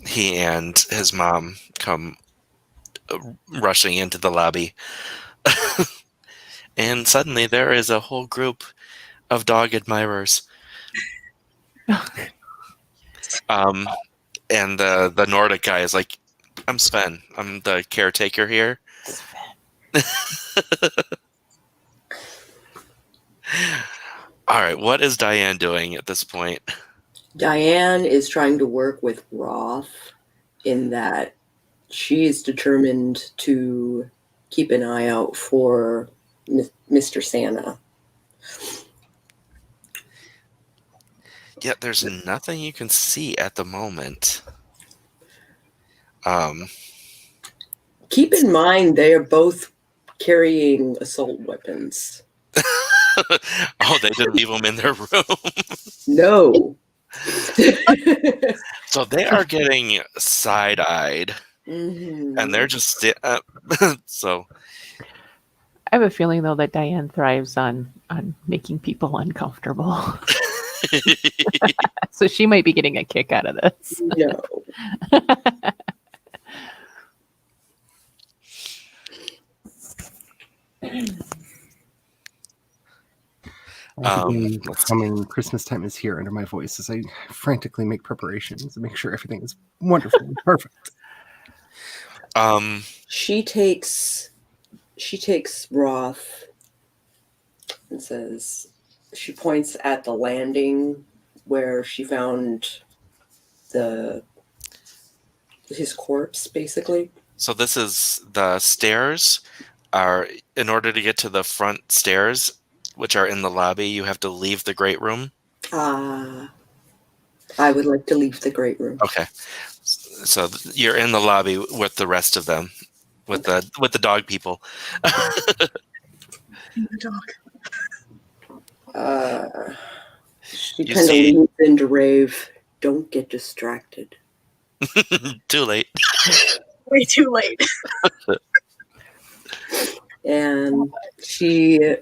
he and his mom come rushing into the lobby. And suddenly there is a whole group of dog admirers. And the Nordic guy is like, "I'm Sven. I'm the caretaker here." All right, what is Diane doing at this point? Diane is trying to work with Roth in that she is determined to keep an eye out for Mr. Santa. Yeah, there's nothing you can see at the moment. Keep in mind they are both carrying assault weapons. Oh, they didn't leave them in their room. No. So they are getting side-eyed, Mhm. and they're just so. I have a feeling though that Diane thrives on making people uncomfortable. So she might be getting a kick out of this. No. let's Coming Christmas time is here under my voice as I frantically make preparations and make sure everything is wonderful and perfect. She takes Roth and says, she points at the landing where she found his corpse, basically. So this is the stairs are, in order to get to the front stairs, which are in the lobby, you have to leave the great room. I would like to leave the great room. Okay. So you're in the lobby with the rest of them, with the dog people. The dog. She You kind of see- leans into Rave. Don't get distracted. Too late. Way too late. And she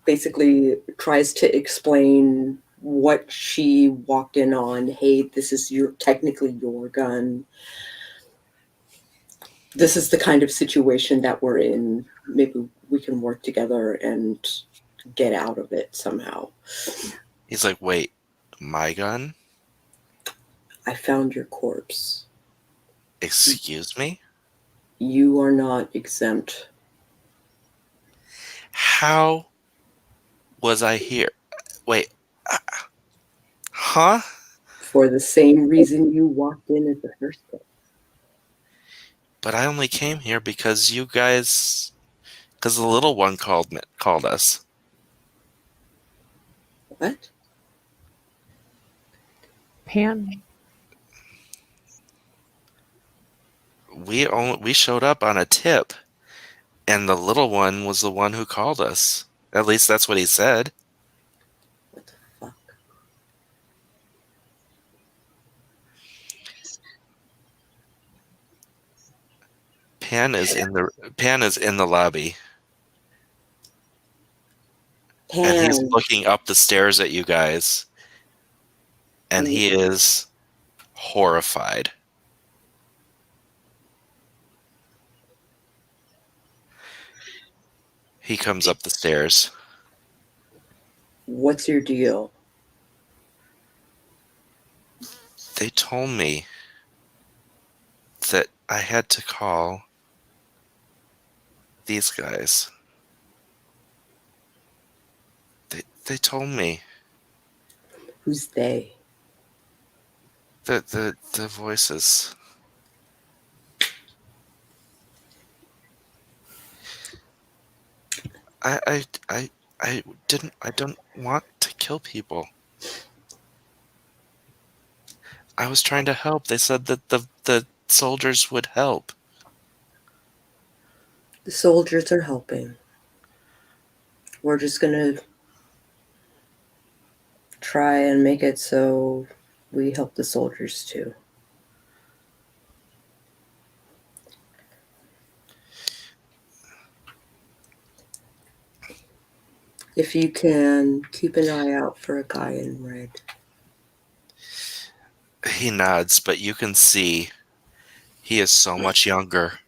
basically tries to explain what she walked in on. Hey, this is technically your gun. This is the kind of situation that we're in. Maybe we can work together and get out of it somehow. He's like, wait, my gun? I found your corpse. Excuse me? You are not exempt. How was I here? Wait. Huh? For the same reason you walked in at the first place. But I only came here because you guys... Because the little one called us. What? Pan, We showed up on a tip, and the little one was the one who called us. At least that's what he said. What the fuck? Pan is in the lobby, and he's Pan. looking up the stairs at you guys, and he is horrified. He comes up the stairs. What's your deal? They told me that I had to call these guys. They told me. Who's they? The voices. I don't want to kill people. I was trying to help. They said that the soldiers would help. The soldiers are helping. We're just gonna try and make it so we help the soldiers too. If you can, keep an eye out for a guy in red. He nods, but you can see he is so much younger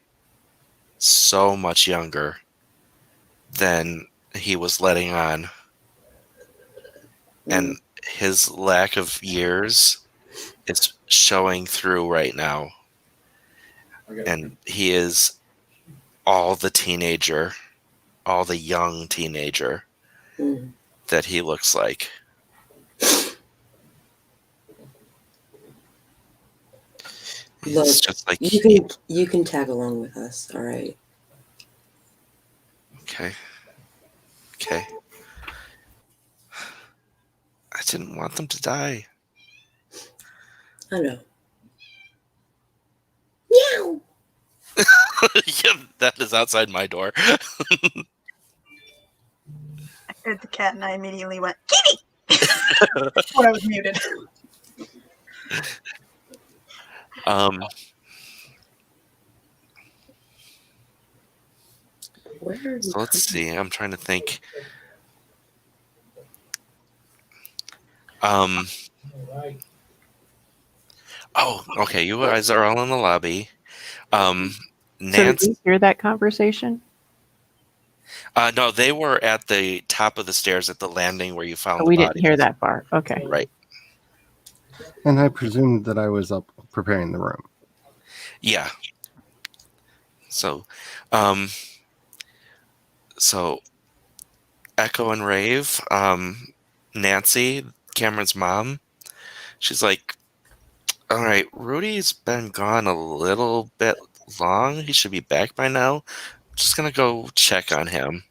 than he was letting on. And his lack of years is showing through right now. And he is all the young teenager that he looks like. Look, It's just like you can tag along with us, all right? Okay. I didn't want them to die. I know. Meow. Yeah, that is outside my door. I heard the cat and I immediately went, Kitty! When I was muted. Where are you So let's coming? see. I'm trying to think. Um. Oh, okay. You guys are all in the lobby. So did Nancy. we hear that conversation? No, they were at the top of the stairs at the landing where you found Oh, the we body. didn't hear that far. Okay. Right. And I presumed that I was up preparing the room. Yeah. So, um, so Echo and Rave, Nancy, Cameron's mom, she's like, all right, Rudy's been gone a little bit long. He should be back by now. Just gonna go check on him.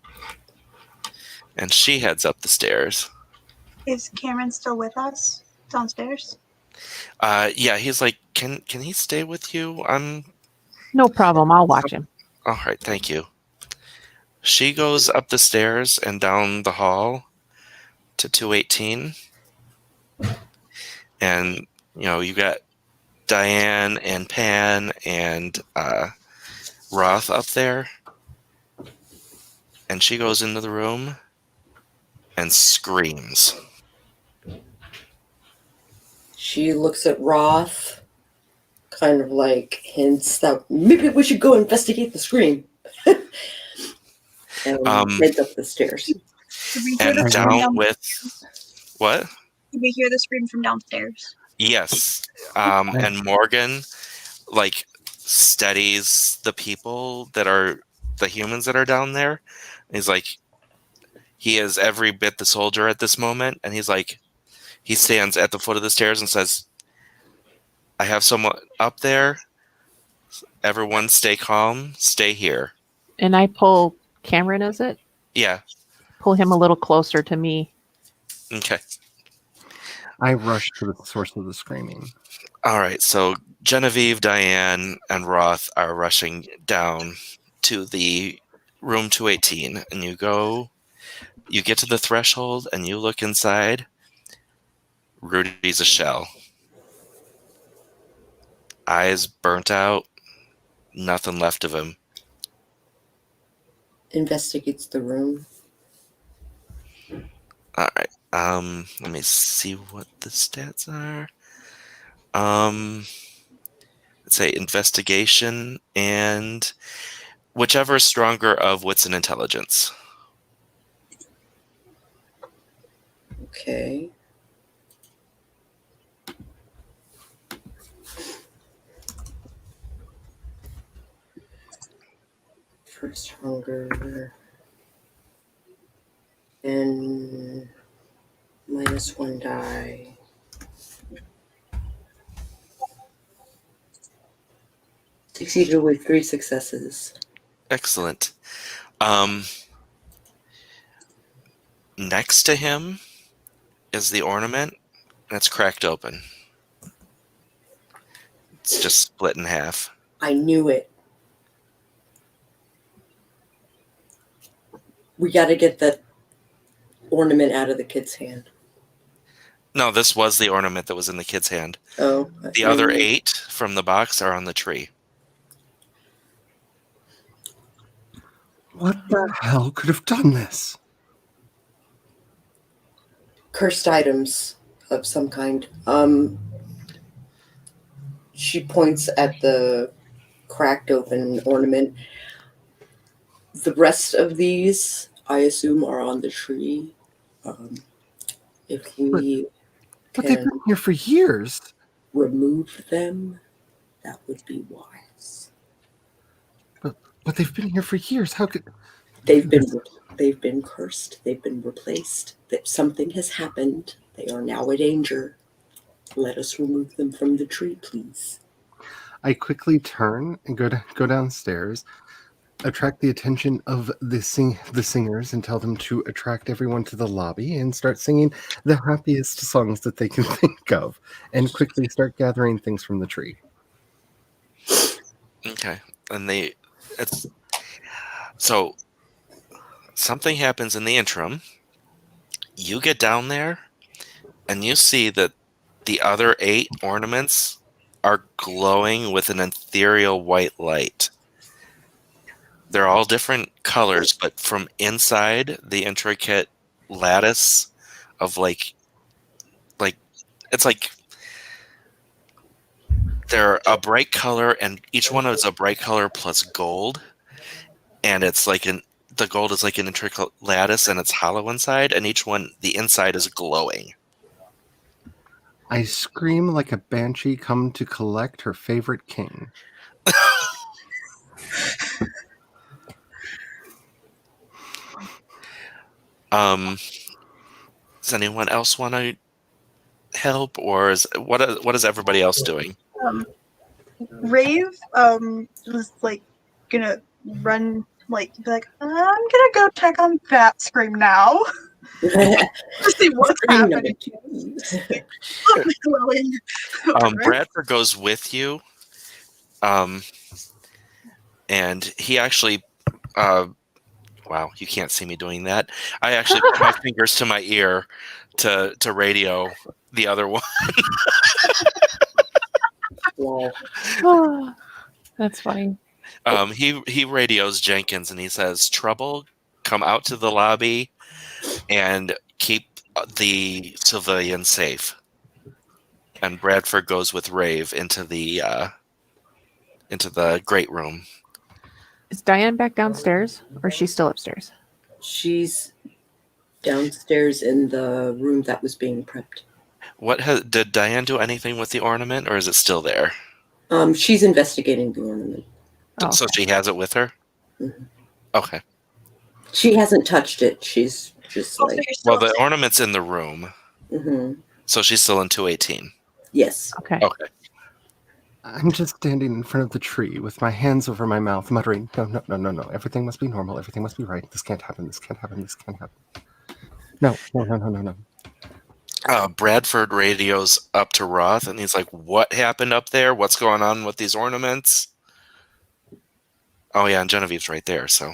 And she heads up the stairs. Is Cameron still with us downstairs? Yeah, he's like, can he stay with you? No problem. I'll watch him. All right, thank you. She goes up the stairs and down the hall to 218. And, you got Diane and Pan and Roth up there. And she goes into the room and screams. She looks at Roth, kind of like hints that maybe we should go investigate the scream. And heads up the stairs. Did we hear And the scream down with... What? Did we hear the scream from downstairs? Yes. And Morgan, like, steadies the people that are the humans that are down there. He's like, he is every bit the soldier at this moment. And he's like, he stands at the foot of the stairs and says, I have someone up there. Everyone stay calm. Stay here. And I pull Cameron, is it? Yeah. Pull him a little closer to me. Okay. I rush to the source of the screaming. All right. So Genevieve, Diane, and Roth are rushing down to the room 218. And you get to the threshold and you look inside. Rudy's a shell. Eyes burnt out. Nothing left of him. Investigates the room. All right. Let me see what the stats are. Let's say investigation and whichever is stronger of wits and intelligence. Okay. First hunger. And -1 die. Succeeded with 3 successes. Excellent. Next to him is the ornament, and it's cracked open. It's just split in half. I knew it. We got to get that ornament out of the kid's hand. No, this was the ornament that was in the kid's hand. Oh. The other 8 from the box are on the tree. What the hell could have done this? Cursed items of some kind. She points at the cracked open ornament. The rest of these, I assume, are on the tree. If we But they've can been here for years. remove them, that would be wise. But they've been here for years. How could... They've been cursed. They've been replaced. That something has happened. They are now a danger. Let us remove them from the tree, please. I quickly turn and go downstairs, attract the attention of the singers and tell them to attract everyone to the lobby and start singing the happiest songs that they can think of, and quickly start gathering things from the tree. Okay. And so something happens in the interim. You get down there and you see that the other 8 ornaments are glowing with an ethereal white light. They're all different colors, but from inside the intricate lattice of like it's like they're a bright color, and each one is a bright color plus gold, and it's like the gold is like an intricate lattice, and it's hollow inside, and each one, the inside is glowing. I scream like a banshee come to collect her favorite king. Does anyone else want to help, or what is everybody else doing? Rave was like gonna run, like be like, I'm gonna go check on that scream now to see what's Scream number happening. 2. Glowing. Bradford goes with you, and he actually, wow, you can't see me doing that. I actually put my fingers to my ear to radio the other one. Wow. Oh, that's funny. He radios Jenkins, and he says, "Trouble, come out to the lobby and keep the civilians safe." And Bradford goes with Rave into the great room. Is Diane back downstairs, or is she still upstairs? She's downstairs in the room that was being prepped. Did Diane do anything with the ornament, or is it still there? She's investigating the ornament. Oh, So she has it with her? Mhm. Okay. She hasn't touched it. She's just like, Well, the ornament's in the room, mhm. so she's still in 218. Yes. okay. Okay. I'm just standing in front of the tree with my hands over my mouth, muttering, no. Everything must be normal. Everything must be right. This can't happen. This can't happen. This can't happen. No. Bradford radios up to Roth, and he's like, "What happened up there? What's going on with these ornaments?" Oh yeah, and Genevieve's right there. So,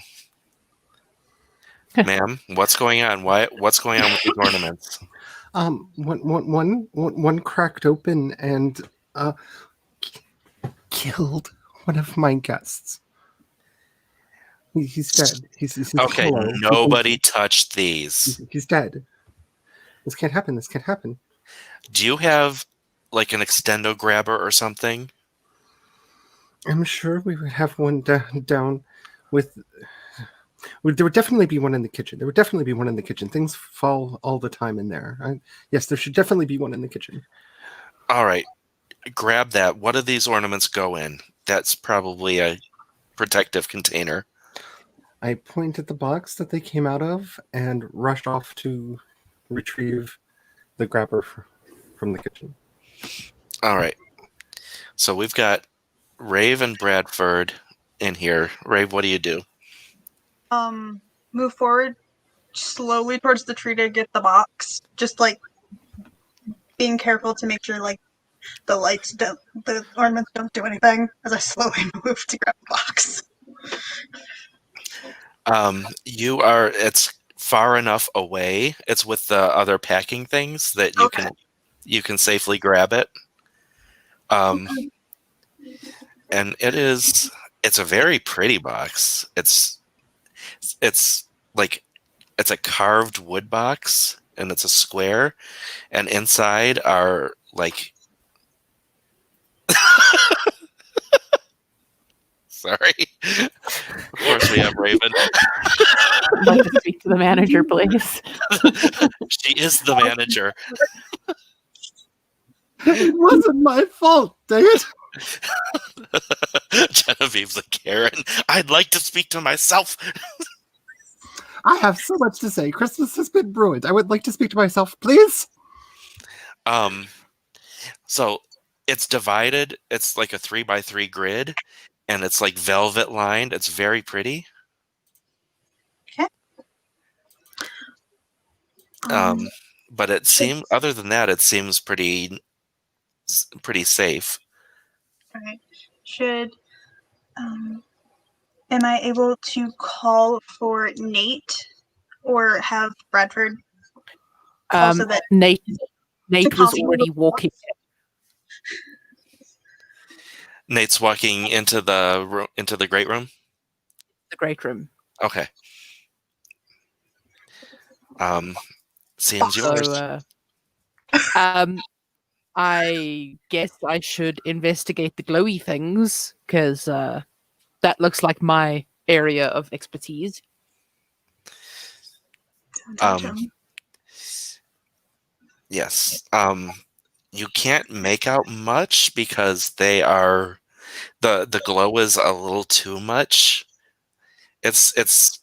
ma'am, what's going on? What's going on with these ornaments? One cracked open and killed one of my guests. He's dead. He's Okay, hollow. nobody touched these. He's dead. This can't happen. This can't happen. Do you have like an extendo grabber or something? I'm sure we would have one down with. There would definitely be one in the kitchen. There would definitely be one in the kitchen. Things fall all the time in there. Yes, there should definitely be one in the kitchen. All right, grab that. What do these ornaments go in? That's probably a protective container. I point at the box that they came out of and rush off to retrieve the grabber from the kitchen. All right. So we've got Rave and Bradford in here. Rave, what do you do? Move forward slowly towards the tree to get the box. Just like being careful to make sure like the ornaments don't do anything as I slowly move to grab the box. It's far enough away. It's with the other packing things that you can safely grab it. And it's a very pretty box. It's like it's a carved wood box, and it's a square, and inside are like sorry. Of course we have Raven. I'd like to speak to the manager, please. She is the manager. It wasn't my fault, dang it! Genevieve's like, Karen, I'd like to speak to myself. I have so much to say. Christmas has been ruined. I would like to speak to myself, please. So it's divided. It's like a 3x3 grid, and it's like velvet lined. It's very pretty. Okay. But it seems, other than that, it seems pretty safe. All right. Am I able to call for Nate or have Bradford call so that Nate was coffee already will- walking. Nate's walking into the great room. The great room. Okay. Seems yours. So, I guess I should investigate the glowy things because that looks like my area of expertise. Um, yes. You can't make out much because they are the glow is a little too much. It's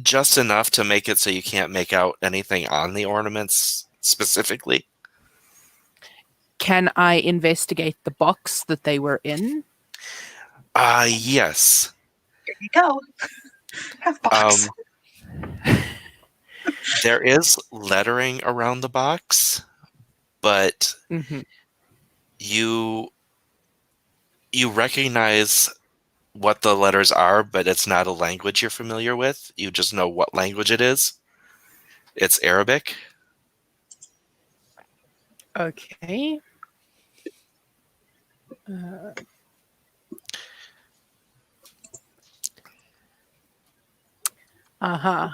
just enough to make it so you can't make out anything on the ornaments specifically. Can I investigate the box that they were in? Yes. Here you go. Have box. There is lettering around the box, but Mm-hmm. you recognize what the letters are, but it's not a language you're familiar with. You just know what language it is. It's Arabic. Okay. Uh-huh.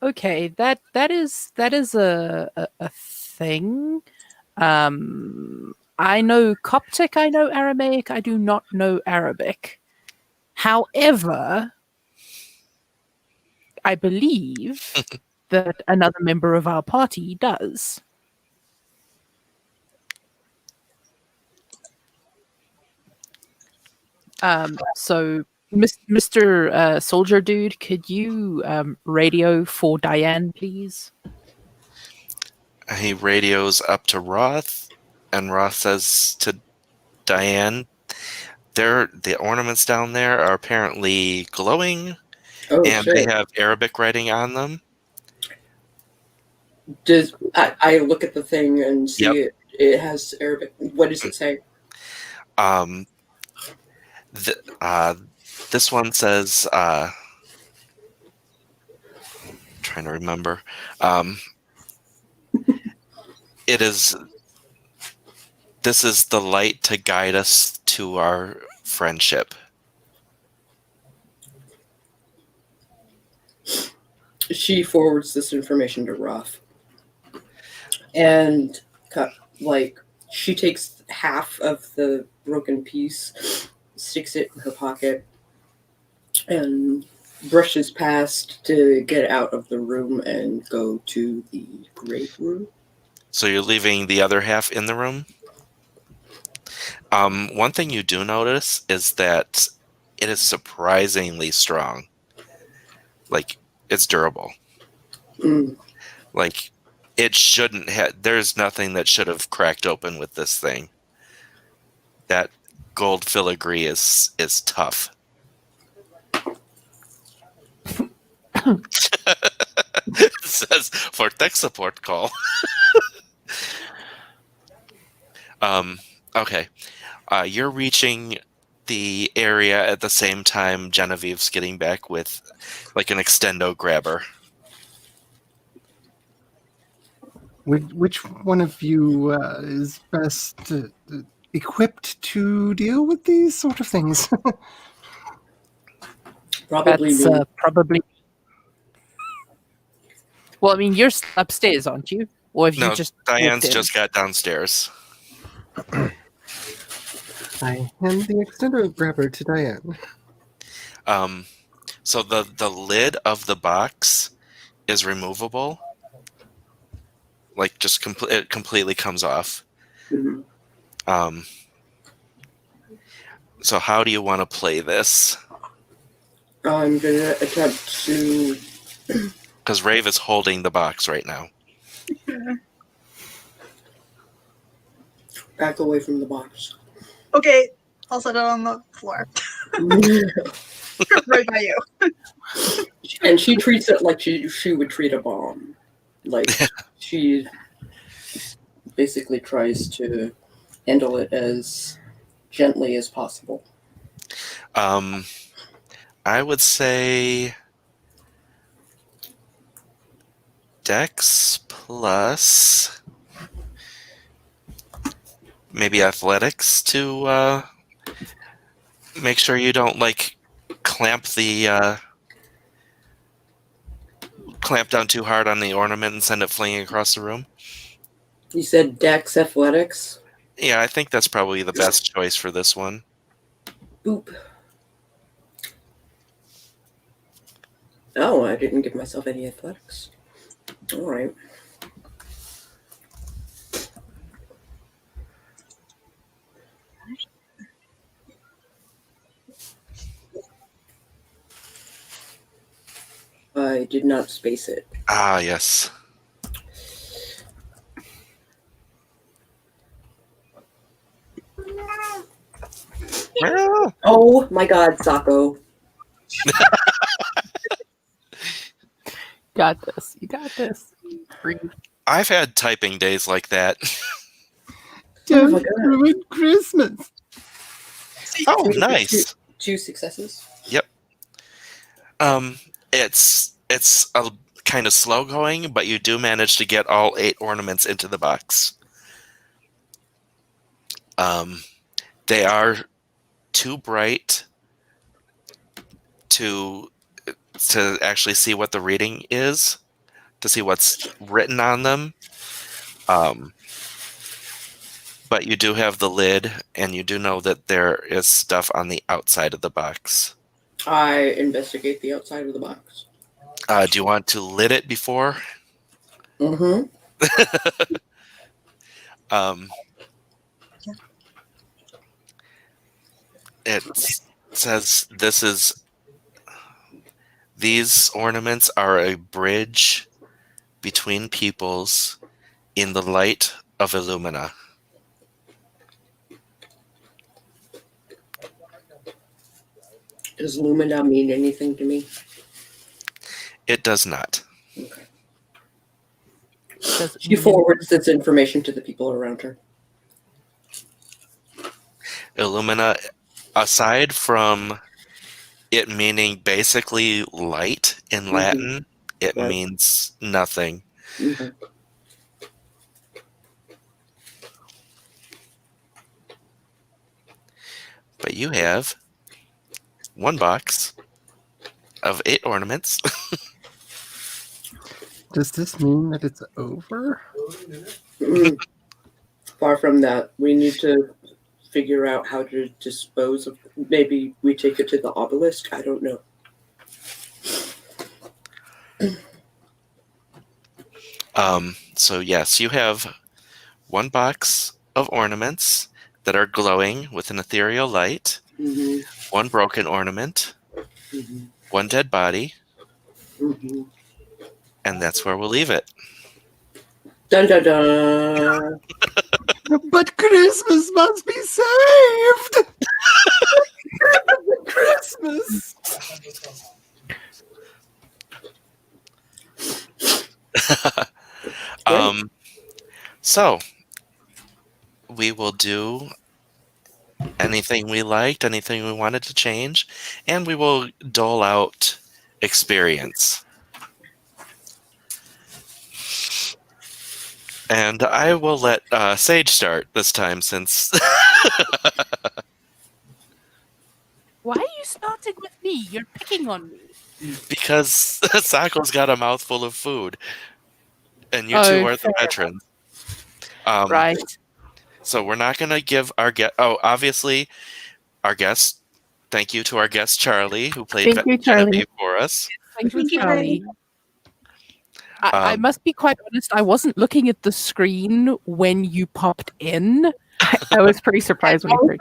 Okay, that is a thing. I know Coptic, I know Aramaic, I do not know Arabic. However, I believe that another member of our party does. So, Mr. Soldier Dude, could you radio for Diane, please? He radios up to Roth, and Roth says to Diane, the ornaments down there are apparently glowing, Oh and shit! they have Arabic writing on them. Does I look at the thing and see Yep. it has Arabic. What does it say? This one says, trying to remember. This is the light to guide us to our friendship. She forwards this information to Roth, and she takes half of the broken piece, sticks it in her pocket, and brushes past to get out of the room and go to the great room. So you're leaving the other half in the room? One thing you do notice is that it is surprisingly strong. Like, it's durable. Mm. Like, it shouldn't have... There's nothing that should have cracked open with this thing. That gold filigree is tough. It says, for tech support, call. Okay. You're reaching the area at the same time Genevieve's getting back with like an extendo grabber. Which one of you is best equipped to deal with these sort of things? Probably That's me. probably. Well, I mean, you're upstairs, aren't you? Or have No, you just Diane's walked in? just got downstairs. I hand the extender grabber to Diane. So the lid of the box is removable. Like, just it completely comes off. Mhm. So how do you want to play this? I'm gonna attempt to Because Rave is holding the box right now. back away from the box. Okay, I'll set it on the floor. Right by you. And she treats it like she would treat a bomb. Like, she basically tries to handle it as gently as possible. I would say Dex plus maybe athletics to make sure you don't like clamp down too hard on the ornament and send it flinging across the room. You said Dex Athletics. Yeah, I think that's probably the best choice for this one. Boop. Oh, I didn't give myself any athletics. All right. I did not space it. Ah, yes. Well, Oh my God, Sako. Got this. You got this. Breathe. I've had typing days like that. Oh my Don't God. ruin Christmas. Oh, nice. 2 successes. Yep. It's a kind of slow going, but you do manage to get all 8 ornaments into the box. They are too bright to actually see what the reading is, to see what's written on them. But you do have the lid, and you do know that there is stuff on the outside of the box. I investigate the outside of the box. Do you want to lid it before? Mm-hmm. It says these ornaments are a bridge between peoples in the light of Illumina. Does Lumina mean anything to me? It does not. Okay. Does it She mean forwards this information to the people around her. Illumina, aside from it meaning basically light in Mhm. Latin, it Right. means nothing. Mm-hmm. But you have 1 box of 8 ornaments. Does this mean that it's over? Far from that. We need to figure out how to dispose of. Maybe we take it to the obelisk. I don't know. So yes, you have 1 box of ornaments that are glowing with an ethereal light, Mm-hmm. 1 broken ornament, Mm-hmm. 1 dead body, Mm-hmm. and that's where we'll leave it. Dun dun dun. But Christmas must be saved! Christmas! So we will do anything we liked, anything we wanted to change, and we will dole out experience. And I will let Sage start this time, since Why are you starting with me? You're picking on me. because Sako's got a mouthful of food, and you Oh, two are the fair veterans. Right. So we're not going to give our guest. Oh, obviously, our guest. Thank you to our guest Charlie, who played Thank you, Charlie. Genevieve for us. Thank you, Thank you, Charlie. I must be quite honest. I wasn't looking at the screen when you popped in. I was pretty surprised when I you was heard.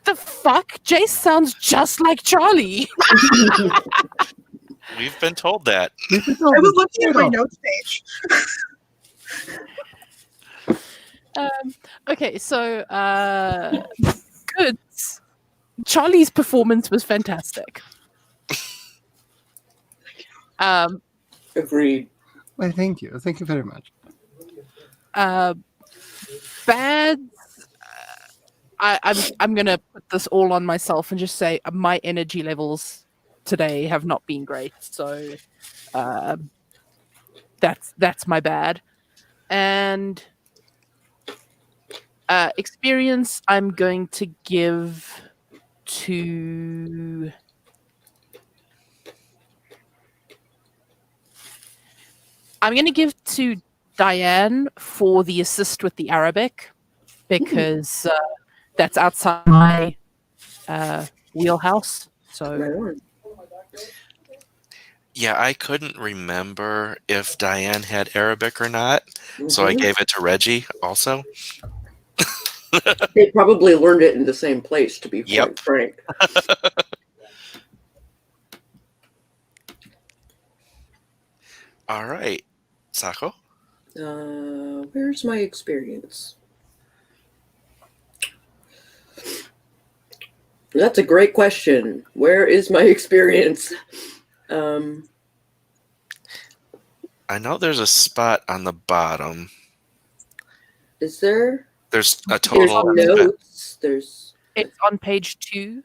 The fuck? Jayce sounds just like Charlie. We've been told that. I was looking at my notes page. Okay, so good. Charlie's performance was fantastic. Agreed. Why, thank you. Thank you very much. Bad. I'm gonna put this all on myself and just say my energy levels today have not been great. So that's my bad. And experience I'm going to give to Diane for the assist with the Arabic because that's outside my wheelhouse. So Right on. Yeah, I couldn't remember if Diane had Arabic or not, so I Mhm. gave it to Reggie also. They probably learned it in the same place, to be Yep. quite frank. All right. Sako? Where's my experience? That's a great question. Where is my experience? I know there's a spot on the bottom. Is there? There's a There's total. notes. There's. it's on page 2.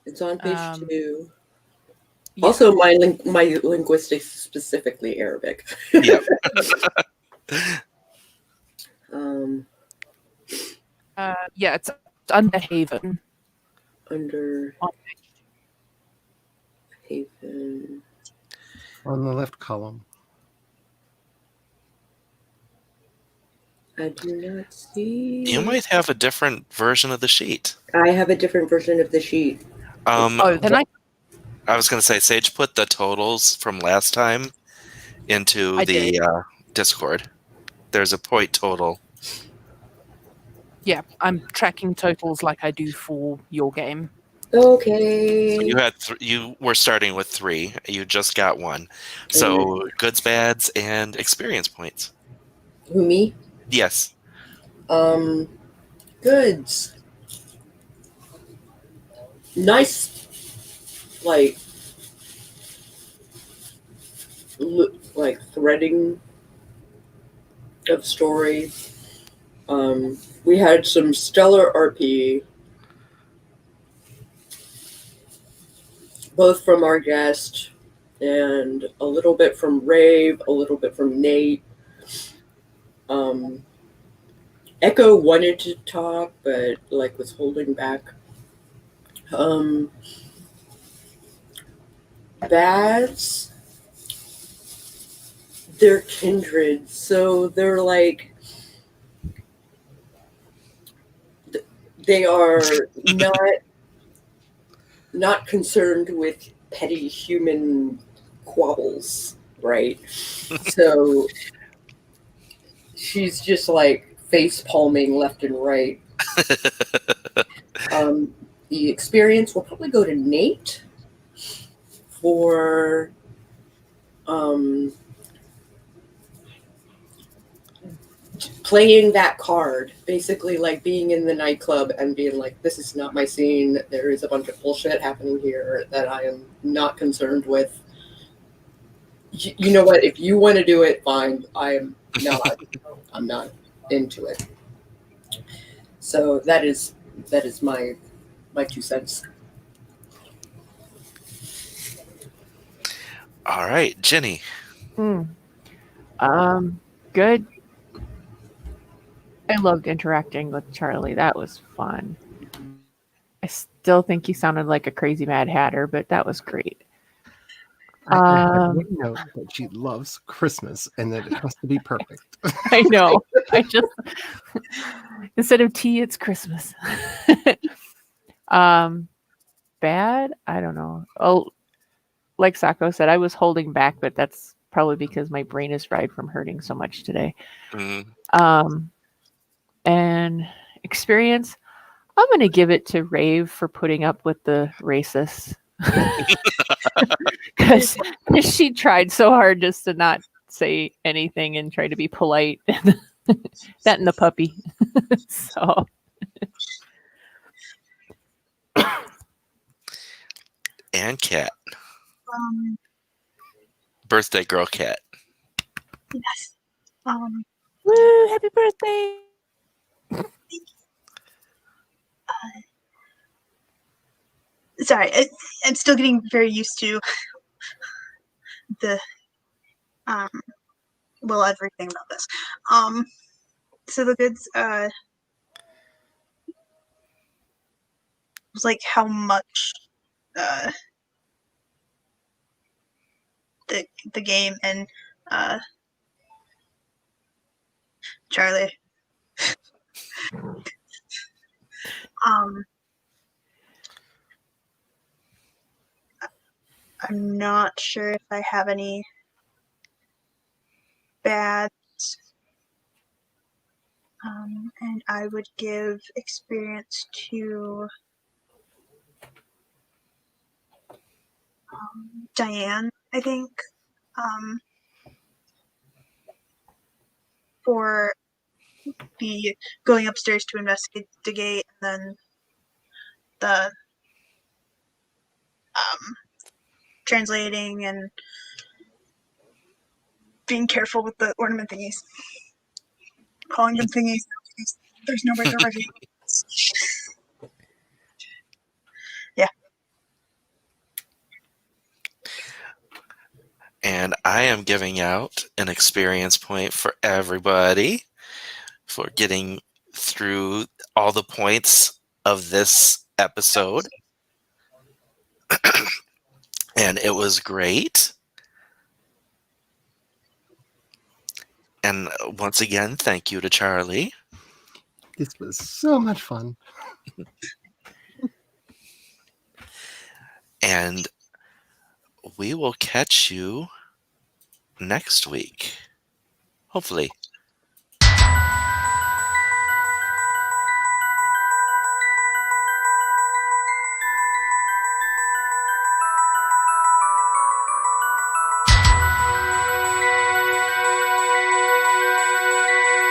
It's on page 2. Yeah. Also, my linguistics is specifically Arabic. Yep. Yeah, it's under Haven. Under On page Haven. On the left column. I do not see. You might have a different version of the sheet. I have a different version of the sheet. Then I was going to say, Sage put the totals from last time into I the did. Discord. There's a point total. Yeah, I'm tracking totals like I do for your game. Okay. So you had you were starting with 3. You just got 1. So goods, bads, and experience points. Who, me? Yes. Goods. Nice, like threading of story. We had some stellar RP, both from our guest and a little bit from Rave, a little bit from Nate. Echo wanted to talk, but was holding back. Bads, they're kindred, so they're they are not concerned with petty human quabbles, right? So she's just face palming left and right. The experience will probably go to Nate for playing that card, basically being in the nightclub and being this is not my scene. There is a bunch of bullshit happening here that I am not concerned with. You know what? If you want to do it, fine. I'm not into it. So that is my 2 cents. All right, Jinne. Good. I loved interacting with Charlie. That was fun. I still think he sounded like a crazy Mad Hatter, but that was great. I know that she loves Christmas and that it has to be perfect. I know. I just instead of tea, it's Christmas. Bad? I don't know. Oh, like Sako said, I was holding back, but that's probably because my brain is fried from hurting so much today. And experience, I'm going to give it to Rave for putting up with the racists. Because she tried so hard just to not say anything and try to be polite. That and the puppy. So. And Cat. Birthday girl Cat. Yes. Woo! Happy birthday! Sorry, I'm still getting very used to the everything about this. So the goods was how much the game and Charlie. I'm not sure if I have any bad. And I would give experience to Diane, I think, for the going upstairs to investigate, and then the translating and being careful with the ornament thingies. Calling them thingies because there's no way they're ready. Yeah. And I am giving out an experience point for everybody for getting through all the points of this episode. And it was great. And once again, thank you to Charlie. This was so much fun. And we will catch you next week. Hopefully.